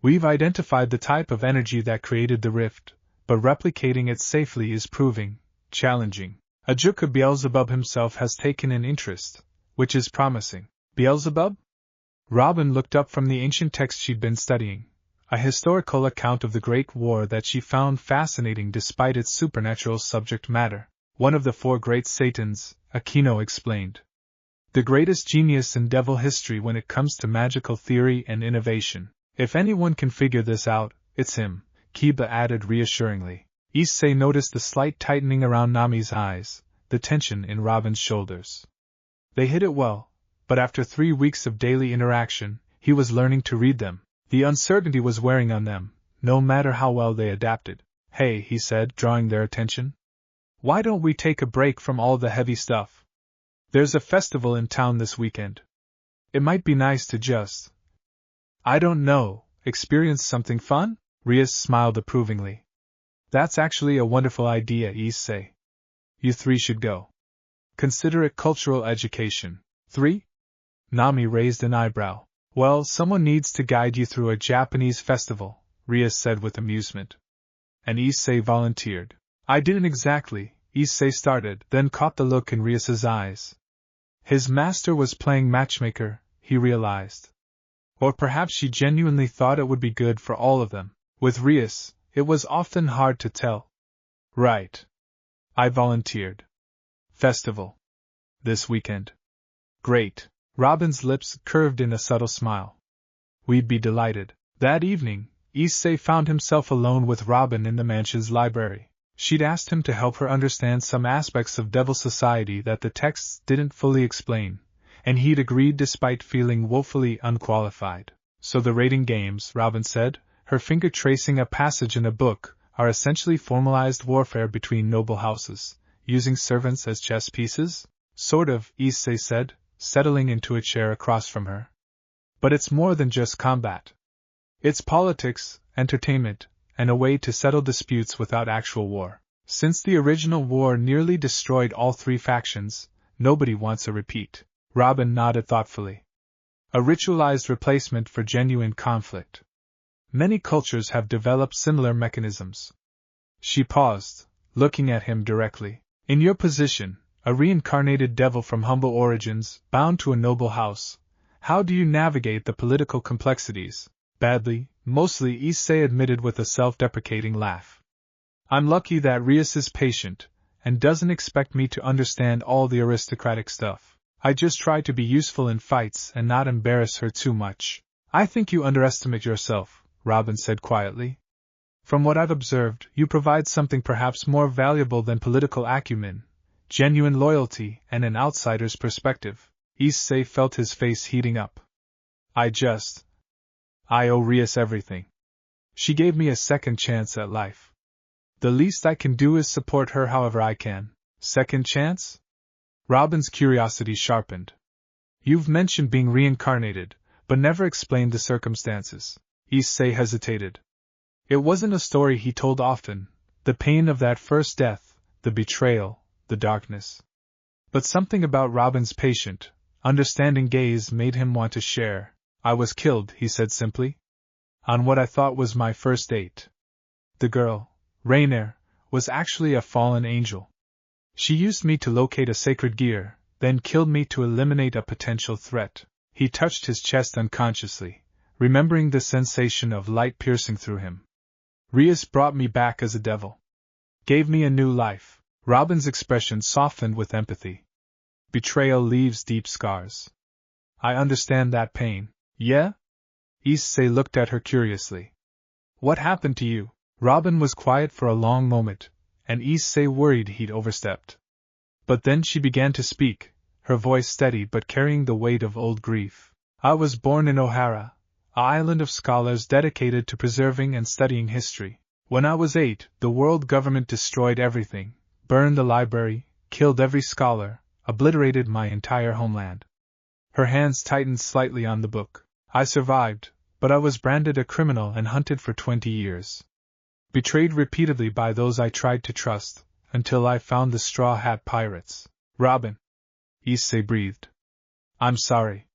We've identified the type of energy that created the rift, but replicating it safely is proving challenging. Ajuka Beelzebub himself has taken an interest, which is promising. Beelzebub? Robin looked up from the ancient text she'd been studying, a historical account of the Great War that she found fascinating despite its supernatural subject matter. One of the 4 great Satans, Aquino explained. The greatest genius in devil history when it comes to magical theory and innovation. If anyone can figure this out, it's him, Kiba added reassuringly. Issei noticed the slight tightening around Nami's eyes, the tension in Robin's shoulders. They hid it well, but after 3 weeks of daily interaction, he was learning to read them. The uncertainty was wearing on them, no matter how well they adapted. Hey, he said, drawing their attention. Why don't we take a break from all the heavy stuff? There's a festival in town this weekend. It might be nice to just, I don't know, experience something fun? Rias smiled approvingly. That's actually a wonderful idea, Issei. You 3 should go. Consider it cultural education. 3? Nami raised an eyebrow. Well, someone needs to guide you through a Japanese festival, Rias said with amusement. And Issei volunteered. I didn't exactly, Issei started, then caught the look in Rias's eyes. His master was playing matchmaker, he realized. Or perhaps she genuinely thought it would be good for all of them. With Rias, it was often hard to tell. Right. I volunteered. Festival. This weekend. Great. Robin's lips curved in a subtle smile. We'd be delighted. That evening, Issei found himself alone with Robin in the mansion's library. She'd asked him to help her understand some aspects of Devil Society that the texts didn't fully explain, and he'd agreed despite feeling woefully unqualified. So the rating games, Robin said, her finger tracing a passage in a book, are essentially formalized warfare between noble houses, using servants as chess pieces? Sort of, Issei said, settling into a chair across from her. But it's more than just combat. It's politics, entertainment, and a way to settle disputes without actual war. Since the original war nearly destroyed all 3 factions, nobody wants a repeat. Robin nodded thoughtfully. A ritualized replacement for genuine conflict. Many cultures have developed similar mechanisms. She paused, looking at him directly. In your position, a reincarnated devil from humble origins, bound to a noble house, how do you navigate the political complexities? Badly, mostly, Issei admitted with a self-deprecating laugh. I'm lucky that Rias is patient, and doesn't expect me to understand all the aristocratic stuff. I just try to be useful in fights and not embarrass her too much. I think you underestimate yourself, Robin said quietly. From what I've observed, you provide something perhaps more valuable than political acumen, genuine loyalty, and an outsider's perspective. Issei felt his face heating up. I owe Rias everything. She gave me a second chance at life. The least I can do is support her however I can. Second chance? Robin's curiosity sharpened. You've mentioned being reincarnated, but never explained the circumstances. Issei hesitated. It wasn't a story he told often, the pain of that first death, the betrayal, the darkness. But something about Robin's patient, understanding gaze made him want to share. I was killed, he said simply. On what I thought was my first date. The girl, Rainier, was actually a fallen angel. She used me to locate a sacred gear, then killed me to eliminate a potential threat. He touched his chest unconsciously, remembering the sensation of light piercing through him. Rias brought me back as a devil. Gave me a new life. Robin's expression softened with empathy. Betrayal leaves deep scars. I understand that pain. Yeah? Issei looked at her curiously. What happened to you? Robin was quiet for a long moment, and Issei worried he'd overstepped. But then she began to speak, her voice steady but carrying the weight of old grief. I was born in Ohara, an island of scholars dedicated to preserving and studying history. When I was 8, the world government destroyed everything, burned the library, killed every scholar, obliterated my entire homeland. Her hands tightened slightly on the book. I survived, but I was branded a criminal and hunted for 20 years. Betrayed repeatedly by those I tried to trust, until I found the Straw Hat Pirates. Robin. Issei breathed. I'm sorry.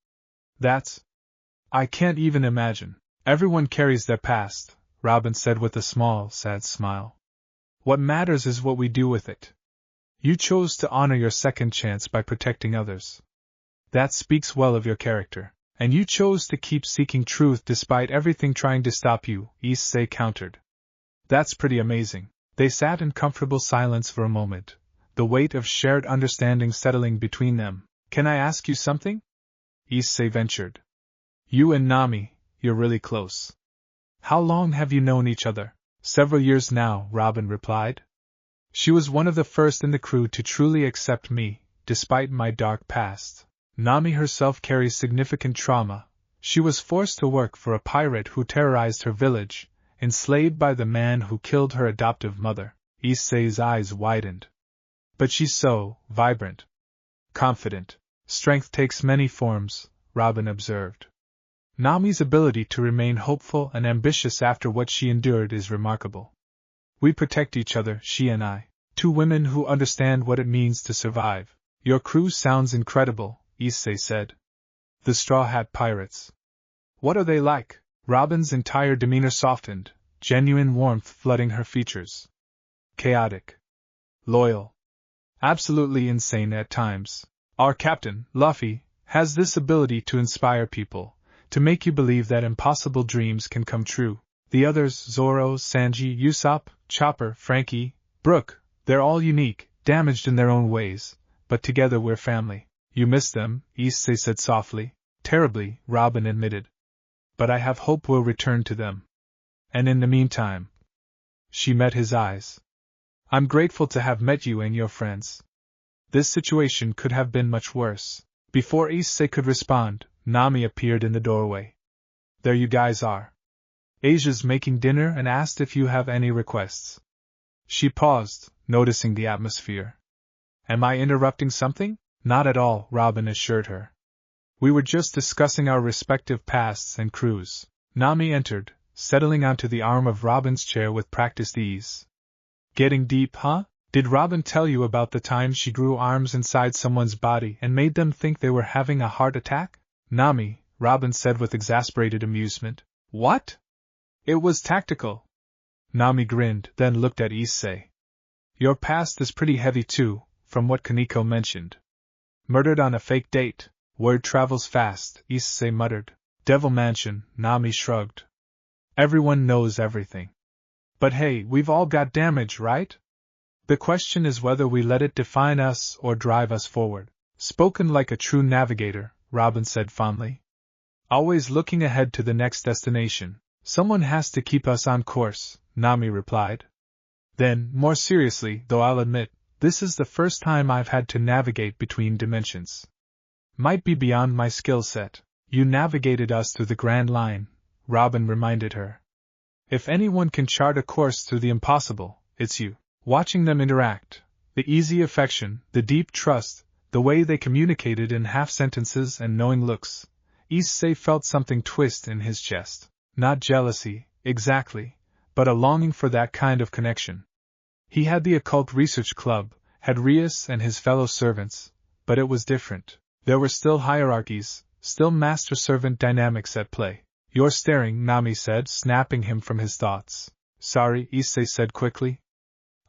I can't even imagine. Everyone carries their past, Robin said with a small, sad smile. What matters is what we do with it. You chose to honor your second chance by protecting others. That speaks well of your character. And you chose to keep seeking truth despite everything trying to stop you, Issei countered. That's pretty amazing. They sat in comfortable silence for a moment, the weight of shared understanding settling between them. Can I ask you something? Issei ventured. You and Nami, you're really close. How long have you known each other? Several years now, Robin replied. She was one of the first in the crew to truly accept me, despite my dark past. Nami herself carries significant trauma. She was forced to work for a pirate who terrorized her village, enslaved by the man who killed her adoptive mother. Issei's eyes widened. But she's so vibrant. Confident. Strength takes many forms, Robin observed. Nami's ability to remain hopeful and ambitious after what she endured is remarkable. We protect each other, she and I, two women who understand what it means to survive. Your crew sounds incredible, Issei said. The Straw Hat Pirates. What are they like? Robin's entire demeanor softened, genuine warmth flooding her features. Chaotic. Loyal. Absolutely insane at times. Our captain, Luffy, has this ability to inspire people, to make you believe that impossible dreams can come true. The others, Zoro, Sanji, Usopp, Chopper, Frankie, Brook, they're all unique, damaged in their own ways, but together we're family. You miss them, Issei said softly. Terribly, Robin admitted. But I have hope we'll return to them. And in the meantime. She met his eyes. I'm grateful to have met you and your friends. This situation could have been much worse. Before Issei could respond, Nami appeared in the doorway. There you guys are. Asia's making dinner and asked if you have any requests. She paused, noticing the atmosphere. Am I interrupting something? Not at all, Robin assured her. We were just discussing our respective pasts and crews. Nami entered, settling onto the arm of Robin's chair with practiced ease. Getting deep, huh? Did Robin tell you about the time she grew arms inside someone's body and made them think they were having a heart attack? Nami, Robin said with exasperated amusement. What? It was tactical. Nami grinned, then looked at Issei. Your past is pretty heavy too, from what Kaneko mentioned. Murdered on a fake date. Word travels fast, Issei muttered. Devil Mansion, Nami shrugged. Everyone knows everything. But hey, we've all got damage, right? The question is whether we let it define us or drive us forward. Spoken like a true navigator, Robin said fondly. Always looking ahead to the next destination. Someone has to keep us on course, Nami replied. Then, more seriously, though I'll admit, this is the first time I've had to navigate between dimensions. Might be beyond my skill set. You navigated us through the Grand Line, Robin reminded her. If anyone can chart a course through the impossible, it's you. Watching them interact, the easy affection, the deep trust, the way they communicated in half-sentences and knowing looks, Issei felt something twist in his chest. Not jealousy, exactly, but a longing for that kind of connection. He had the occult research club, had Rias and his fellow servants, but it was different. There were still hierarchies, still master-servant dynamics at play. You're staring, Nami said, snapping him from his thoughts. Sorry, Issei said quickly.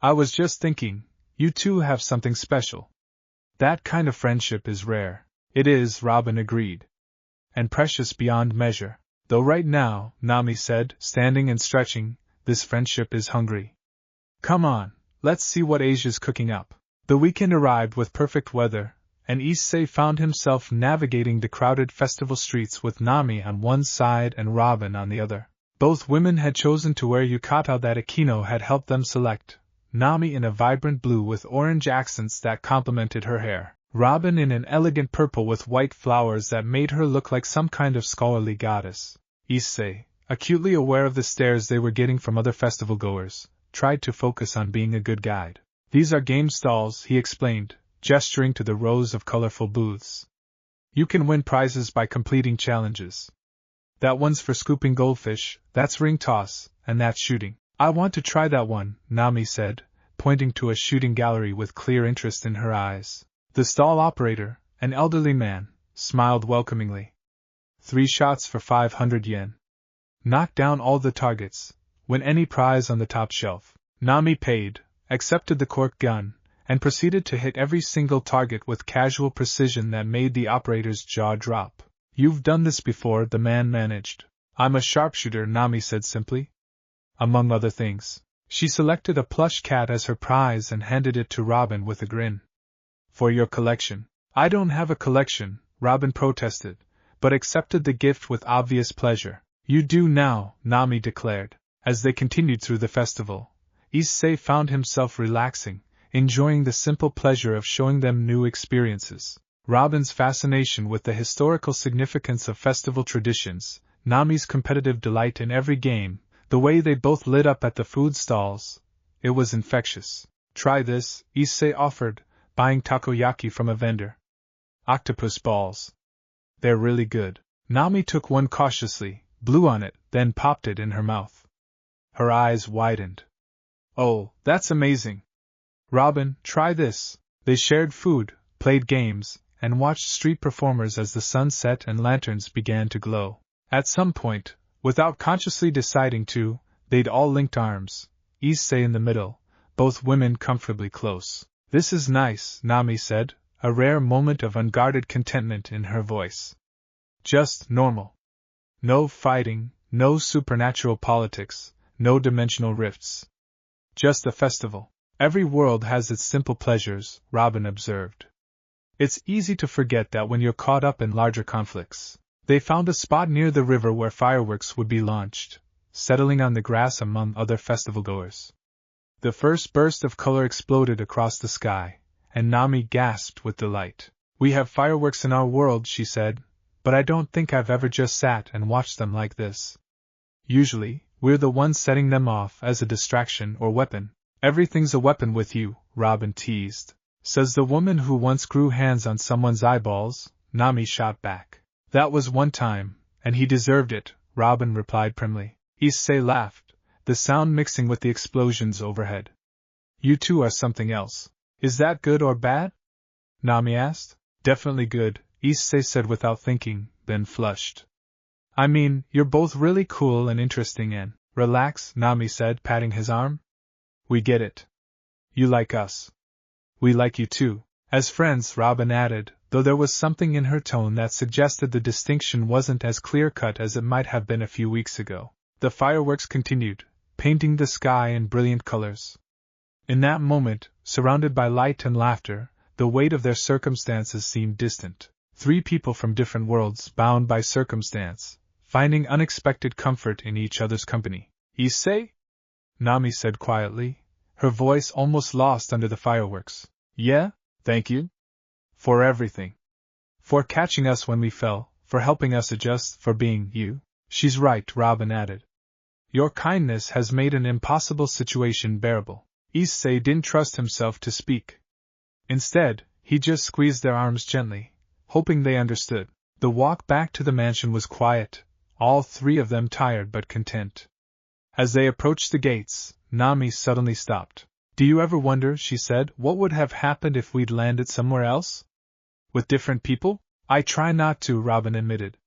I was just thinking, you two have something special. That kind of friendship is rare. It is, Robin agreed. And precious beyond measure. Though right now, Nami said, standing and stretching, this friendship is hungry. Come on, let's see what Asia's cooking up. The weekend arrived with perfect weather, and Issei found himself navigating the crowded festival streets with Nami on one side and Robin on the other. Both women had chosen to wear yukata that Akino had helped them select, Nami in a vibrant blue with orange accents that complemented her hair, Robin in an elegant purple with white flowers that made her look like some kind of scholarly goddess. Issei, acutely aware of the stares they were getting from other festival-goers, tried to focus on being a good guide. These are game stalls, he explained, gesturing to the rows of colorful booths. You can win prizes by completing challenges. That one's for scooping goldfish, that's ring toss, and that's shooting. I want to try that one, Nami said, pointing to a shooting gallery with clear interest in her eyes. The stall operator, an elderly man, smiled welcomingly. 3 shots for 500 yen. Knock down all the targets, win any prize on the top shelf. Nami paid, accepted the cork gun, and proceeded to hit every single target with casual precision that made the operator's jaw drop. You've done this before, the man managed. I'm a sharpshooter, Nami said simply. Among other things, she selected a plush cat as her prize and handed it to Robin with a grin. For your collection. I don't have a collection, Robin protested, but accepted the gift with obvious pleasure. You do now, Nami declared. As they continued through the festival, Issei found himself relaxing, enjoying the simple pleasure of showing them new experiences. Robin's fascination with the historical significance of festival traditions, Nami's competitive delight in every game, the way they both lit up at the food stalls. It was infectious. Try this, Issei offered, buying takoyaki from a vendor. Octopus balls. They're really good. Nami took one cautiously, blew on it, then popped it in her mouth. Her eyes widened. Oh, that's amazing. Robin, try this. They shared food, played games, and watched street performers as the sun set and lanterns began to glow. At some point, without consciously deciding to, they'd all linked arms, Issei in the middle, both women comfortably close. This is nice, Nami said, a rare moment of unguarded contentment in her voice. Just normal. No fighting, no supernatural politics, no dimensional rifts. Just a festival. Every world has its simple pleasures, Robin observed. It's easy to forget that when you're caught up in larger conflicts. They found a spot near the river where fireworks would be launched, settling on the grass among other festival-goers. The first burst of color exploded across the sky, and Nami gasped with delight. We have fireworks in our world, she said, but I don't think I've ever just sat and watched them like this. Usually, we're the ones setting them off as a distraction or weapon. Everything's a weapon with you, Robin teased. Says the woman who once grew hands on someone's eyeballs, Nami shot back. That was one time, and he deserved it, Robin replied primly. Issei laughed, the sound mixing with the explosions overhead. You two are something else. Is that good or bad? Nami asked. Definitely good, Issei said without thinking, then flushed. I mean, you're both really cool and interesting and… Relax, Nami said, patting his arm. We get it. You like us. We like you too. As friends, Robin added, though there was something in her tone that suggested the distinction wasn't as clear-cut as it might have been a few weeks ago. The fireworks continued, painting the sky in brilliant colors. In that moment, surrounded by light and laughter, the weight of their circumstances seemed distant. 3 people from different worlds, bound by circumstance, finding unexpected comfort in each other's company. Issei? Nami said quietly, her voice almost lost under the fireworks. Yeah, thank you. For everything. For catching us when we fell, for helping us adjust, for being you. She's right, Robin added. Your kindness has made an impossible situation bearable. Issei didn't trust himself to speak. Instead, he just squeezed their arms gently, hoping they understood. The walk back to the mansion was quiet, all 3 of them tired but content. As they approached the gates, Nami suddenly stopped. Do you ever wonder, she said, what would have happened if we'd landed somewhere else? With different people? I try not to, Robin admitted.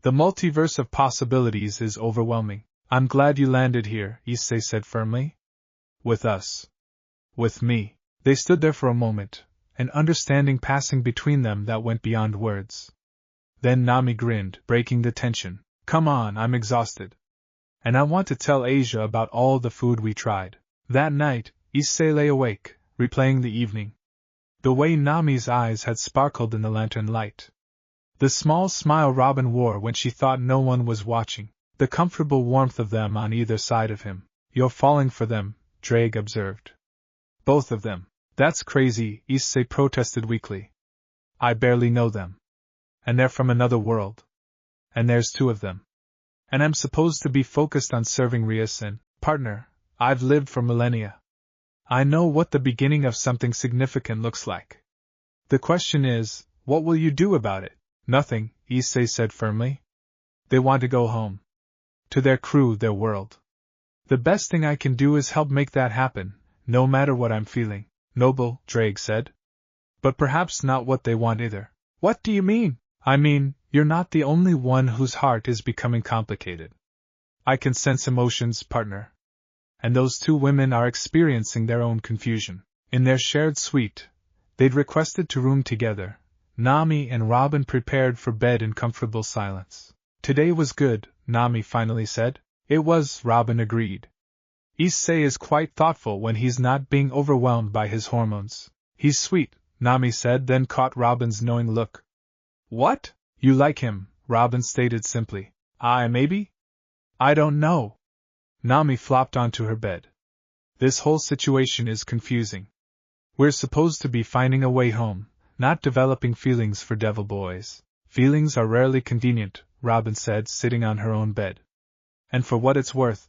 The multiverse of possibilities is overwhelming. I'm glad you landed here, Issei said firmly. With us. With me. They stood there for a moment, an understanding passing between them that went beyond words. Then Nami grinned, breaking the tension. Come on, I'm exhausted. And I want to tell Asia about all the food we tried. That night, Issei lay awake, replaying the evening. The way Nami's eyes had sparkled in the lantern light. The small smile Robin wore when she thought no one was watching. The comfortable warmth of them on either side of him. You're falling for them, Drake observed. Both of them. That's crazy, Issei protested weakly. I barely know them. And they're from another world. And there's two of them. And I'm supposed to be focused on serving Rias and, partner, I've lived for millennia. I know what the beginning of something significant looks like. The question is, what will you do about it? Nothing, Issei said firmly. They want to go home. To their crew, their world. The best thing I can do is help make that happen, no matter what I'm feeling. Noble, Drake said. But perhaps not what they want either. What do you mean? I mean, you're not the only one whose heart is becoming complicated. I can sense emotions, partner. And those two women are experiencing their own confusion. In their shared suite, they'd requested to room together. Nami and Robin prepared for bed in comfortable silence. Today was good, Nami finally said. It was, Robin agreed. Issei is quite thoughtful when he's not being overwhelmed by his hormones. He's sweet, Nami said, then caught Robin's knowing look. What? You like him, Robin stated simply. Maybe? I don't know. Nami flopped onto her bed. This whole situation is confusing. We're supposed to be finding a way home, not developing feelings for devil boys. Feelings are rarely convenient, Robin said, sitting on her own bed. And for what it's worth,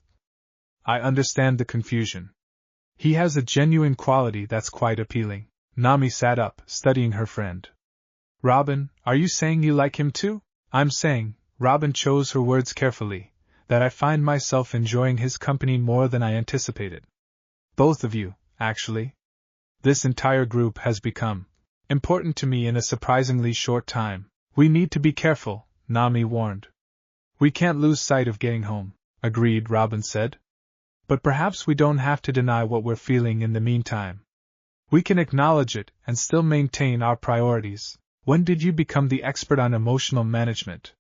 I understand the confusion. He has a genuine quality that's quite appealing. Nami sat up, studying her friend. Robin, are you saying you like him too? I'm saying, Robin chose her words carefully, that I find myself enjoying his company more than I anticipated. Both of you, actually. This entire group has become important to me in a surprisingly short time. We need to be careful, Nami warned. We can't lose sight of getting home, agreed, Robin said. But perhaps we don't have to deny what we're feeling in the meantime. We can acknowledge it and still maintain our priorities. When did you become the expert on emotional management?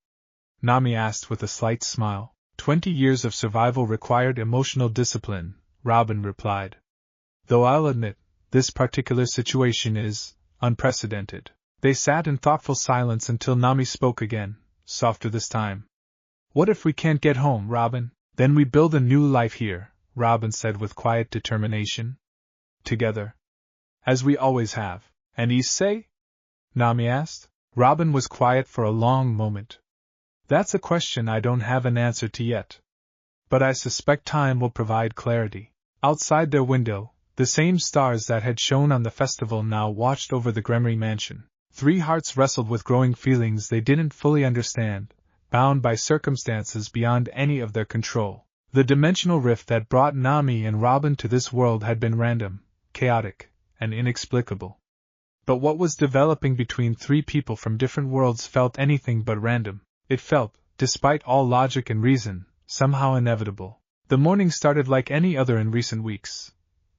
Nami asked with a slight smile. 20 years of survival required emotional discipline, Robin replied. Though I'll admit, this particular situation is unprecedented. They sat in thoughtful silence until Nami spoke again, softer this time. What if we can't get home, Robin? Then we build a new life here, Robin said with quiet determination. Together. As we always have. And Issei? Nami asked. Robin was quiet for a long moment. That's a question I don't have an answer to yet. But I suspect time will provide clarity. Outside their window, the same stars that had shone on the festival now watched over the Gremory mansion. Three hearts wrestled with growing feelings they didn't fully understand, bound by circumstances beyond any of their control. The dimensional rift that brought Nami and Robin to this world had been random, chaotic, and inexplicable. But what was developing between three people from different worlds felt anything but random. It felt, despite all logic and reason, somehow inevitable. The morning started like any other in recent weeks.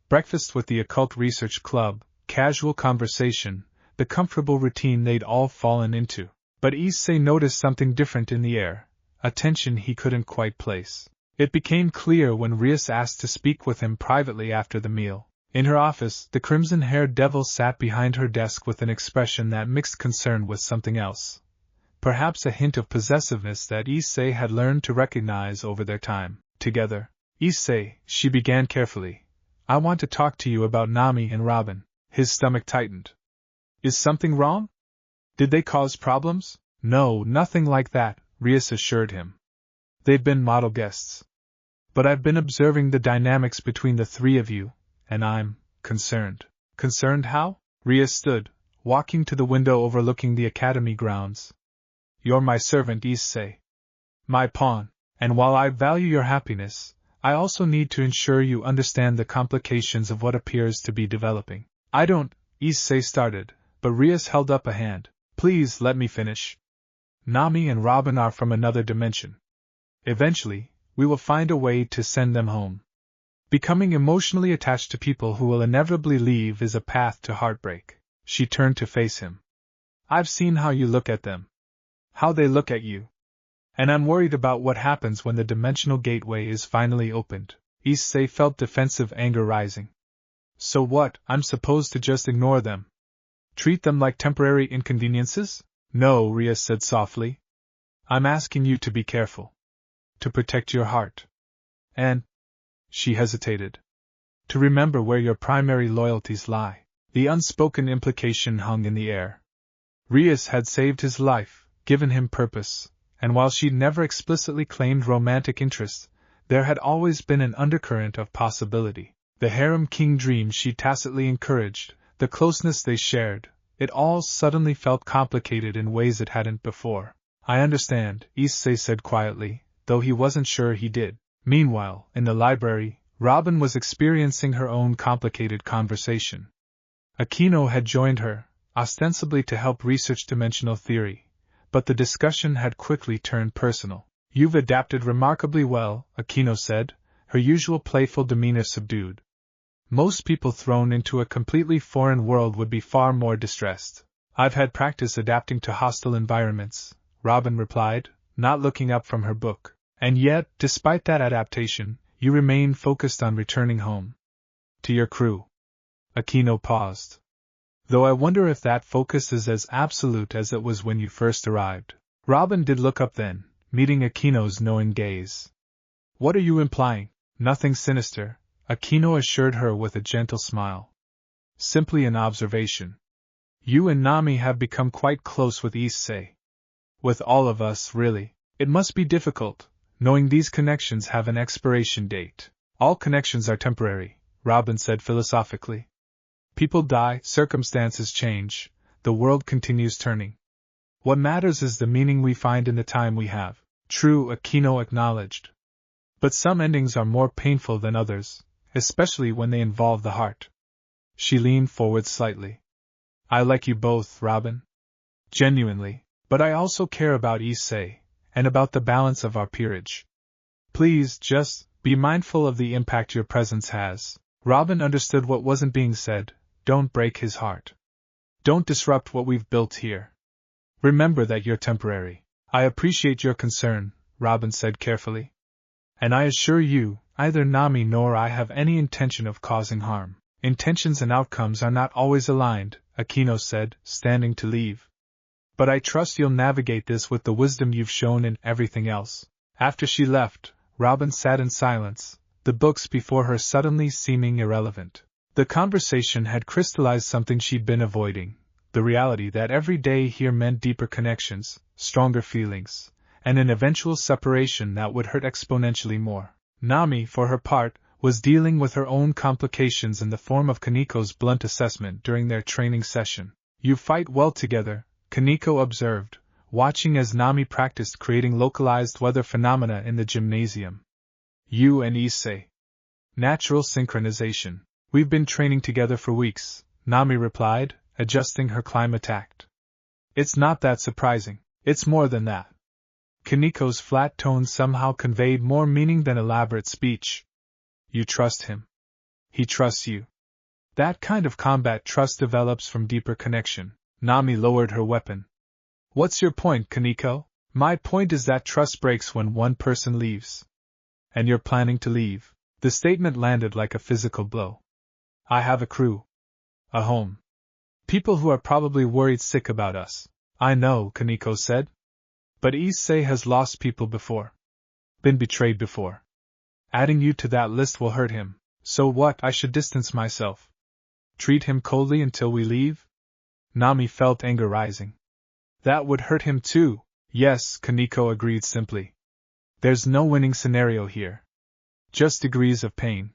Breakfast with the Occult Research Club, casual conversation, the comfortable routine they'd all fallen into. But Issei noticed something different in the air, a tension he couldn't quite place. It became clear when Rias asked to speak with him privately after the meal. In her office, the crimson-haired devil sat behind her desk with an expression that mixed concern with something else. Perhaps a hint of possessiveness that Issei had learned to recognize over their time together. Issei, she began carefully. I want to talk to you about Nami and Robin. His stomach tightened. Is something wrong? Did they cause problems? No, nothing like that, Rias assured him. They've been model guests. But I've been observing the dynamics between the three of you, and I'm concerned. Concerned how? Rias stood, walking to the window overlooking the Academy grounds. You're my servant, Issei. My pawn, and while I value your happiness, I also need to ensure you understand the complications of what appears to be developing. I don't, Issei started, but Rias held up a hand. Please let me finish. Nami and Robin are from another dimension. Eventually, we will find a way to send them home. Becoming emotionally attached to people who will inevitably leave is a path to heartbreak. She turned to face him. I've seen how you look at them. How they look at you. And I'm worried about what happens when the dimensional gateway is finally opened. Issei felt defensive anger rising. So what, I'm supposed to just ignore them? Treat them like temporary inconveniences? No, Rias said softly. I'm asking you to be careful. To protect your heart. And, she hesitated. To remember where your primary loyalties lie. The unspoken implication hung in the air. Rias had saved his life, given him purpose, and while she'd never explicitly claimed romantic interest, there had always been an undercurrent of possibility. The harem king dream she tacitly encouraged, the closeness they shared, it all suddenly felt complicated in ways it hadn't before. I understand, Issei said quietly, though he wasn't sure he did. Meanwhile, in the library, Robin was experiencing her own complicated conversation. Aquino had joined her, ostensibly to help research dimensional theory, but the discussion had quickly turned personal. You've adapted remarkably well, Aquino said, her usual playful demeanor subdued. Most people thrown into a completely foreign world would be far more distressed. I've had practice adapting to hostile environments, Robin replied, not looking up from her book. And yet, despite that adaptation, you remain focused on returning home. To your crew. Aquino paused. Though I wonder if that focus is as absolute as it was when you first arrived. Robin did look up then, meeting Aquino's knowing gaze. What are you implying? Nothing sinister, Aquino assured her with a gentle smile. Simply an observation. You and Nami have become quite close with Issei. With all of us, really. It must be difficult, knowing these connections have an expiration date. All connections are temporary, Robin said philosophically. People die, circumstances change, the world continues turning. What matters is the meaning we find in the time we have. True, Aquino acknowledged. But some endings are more painful than others, especially when they involve the heart. She leaned forward slightly. I like you both, Robin. Genuinely, but I also care about Issei, and about the balance of our peerage. Please, just be mindful of the impact your presence has. Robin understood what wasn't being said. Don't break his heart. Don't disrupt what we've built here. Remember that you're temporary. I appreciate your concern, Robin said carefully. And I assure you, neither Nami nor I have any intention of causing harm. Intentions and outcomes are not always aligned, Aquino said, standing to leave. But I trust you'll navigate this with the wisdom you've shown in everything else. After she left, Robin sat in silence, the books before her suddenly seeming irrelevant. The conversation had crystallized something she'd been avoiding, the reality that every day here meant deeper connections, stronger feelings, and an eventual separation that would hurt exponentially more. Nami, for her part, was dealing with her own complications in the form of Kaniko's blunt assessment during their training session. You fight well together, Kaniko observed, watching as Nami practiced creating localized weather phenomena in the gymnasium. You and Issei. Natural synchronization. We've been training together for weeks, Nami replied, adjusting her climate act. It's not that surprising, it's more than that. Kaniko's flat tone somehow conveyed more meaning than elaborate speech. You trust him. He trusts you. That kind of combat trust develops from deeper connection. Nami lowered her weapon. What's your point, Kaniko? My point is that trust breaks when one person leaves. And you're planning to leave. The statement landed like a physical blow. I have a crew. A home. People who are probably worried sick about us. I know, Kaniko said. But Issei has lost people before. Been betrayed before. Adding you to that list will hurt him. So what? I should distance myself. Treat him coldly until we leave? Nami felt anger rising. That would hurt him too. Yes, Kaniko agreed simply. There's no winning scenario here. Just degrees of pain.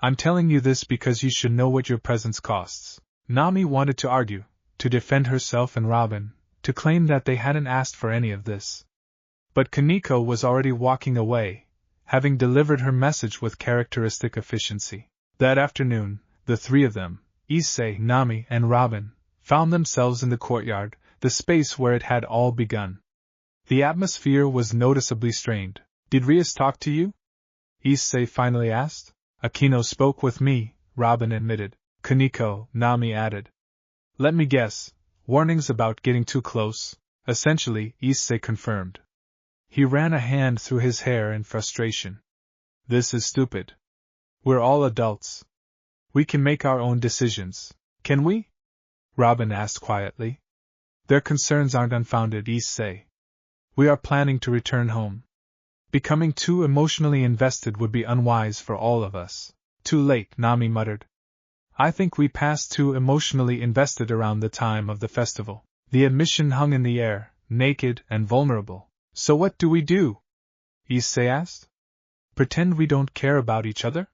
I'm telling you this because you should know what your presence costs. Nami wanted to argue, to defend herself and Robin, to claim that they hadn't asked for any of this. But Kaniko was already walking away, having delivered her message with characteristic efficiency. That afternoon, the three of them, Issei, Nami, and Robin, found themselves in the courtyard, the space where it had all begun. The atmosphere was noticeably strained. "Did Rias talk to you?" Issei finally asked. "Akino spoke with me," Robin admitted. "Kaneko," Nami added. "Let me guess, warnings about getting too close." "Essentially," Issei confirmed. He ran a hand through his hair in frustration. "This is stupid. We're all adults. We can make our own decisions. Can we?" Robin asked quietly. "Their concerns aren't unfounded," Issei. "We are planning to return home. Becoming too emotionally invested would be unwise for all of us." "Too late," Nami muttered. "I think we passed too emotionally invested around the time of the festival. The admission hung in the air, naked and vulnerable." "So what do we do?" Issei asked. "Pretend we don't care about each other?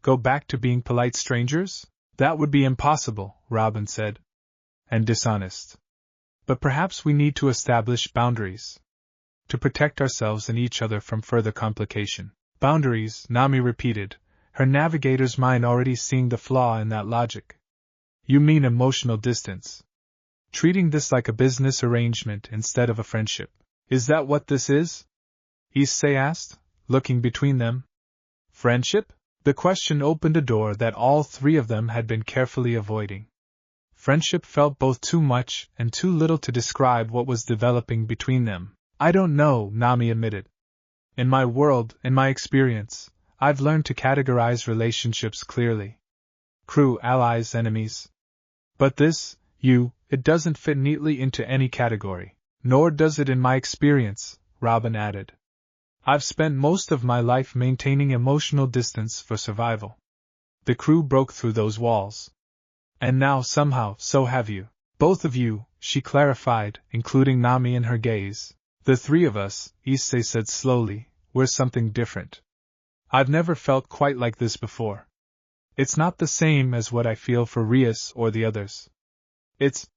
Go back to being polite strangers?" "That would be impossible," Robin said. "And dishonest. But perhaps we need to establish boundaries. To protect ourselves and each other from further complication." "Boundaries," Nami repeated, her navigator's mind already seeing the flaw in that logic. "You mean emotional distance. Treating this like a business arrangement instead of a friendship. Is that what this is?" Issei asked, looking between them. "Friendship?" The question opened a door that all three of them had been carefully avoiding. Friendship felt both too much and too little to describe what was developing between them. "I don't know," Nami admitted. "In my world, in my experience, I've learned to categorize relationships clearly. Crew, allies, enemies. But this, it doesn't fit neatly into any category. Nor does it in my experience," Robin added. "I've spent most of my life maintaining emotional distance for survival. The crew broke through those walls. And now somehow, so have you. Both of you," she clarified, including Nami in her gaze. "The three of us," Issei said slowly, "we're something different. I've never felt quite like this before. It's not the same as what I feel for Rias or the others. It's—"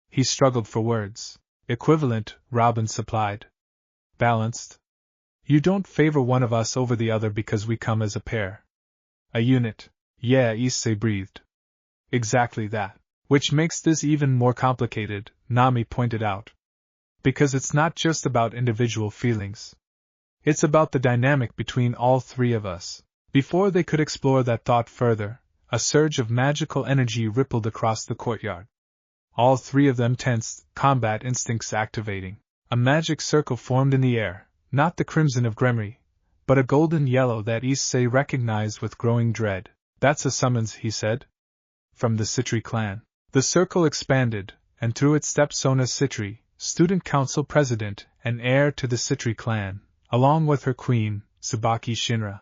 He struggled for words. "Equivalent," Robin supplied. "Balanced. You don't favor one of us over the other because we come as a pair. A unit." "Yeah," Issei breathed. "Exactly that. Which makes this even more complicated," Nami pointed out. "Because it's not just about individual feelings. It's about the dynamic between all three of us." Before they could explore that thought further, a surge of magical energy rippled across the courtyard. All three of them tensed, combat instincts activating. A magic circle formed in the air, not the crimson of Gremory, but a golden yellow that Issei recognized with growing dread. "That's a summons," he said. "From the Citri clan." The circle expanded, and through it stepped Sona Citri, student council president and heir to the Citri clan, along with her queen, Tsubaki Shinra.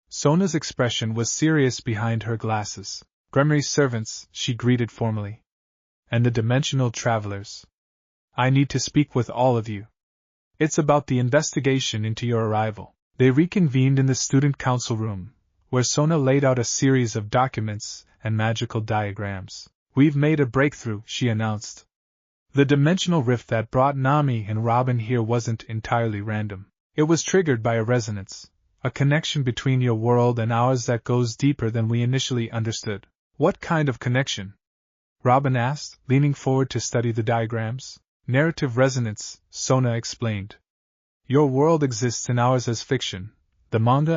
Sona's expression was serious behind her glasses. "Gremory's servants," she greeted formally. "And the dimensional travelers. I need to speak with all of you. It's about the investigation into your arrival." They reconvened in the student council room, where Sona laid out a series of documents and magical diagrams. "We've made a breakthrough," she announced. "The dimensional rift that brought Nami and Robin here wasn't entirely random. It was triggered by a resonance, a connection between your world and ours that goes deeper than we initially understood." "What kind of connection?" Robin asked, leaning forward to study the diagrams. "Narrative resonance," Sona explained. "Your world exists in ours as fiction, the manga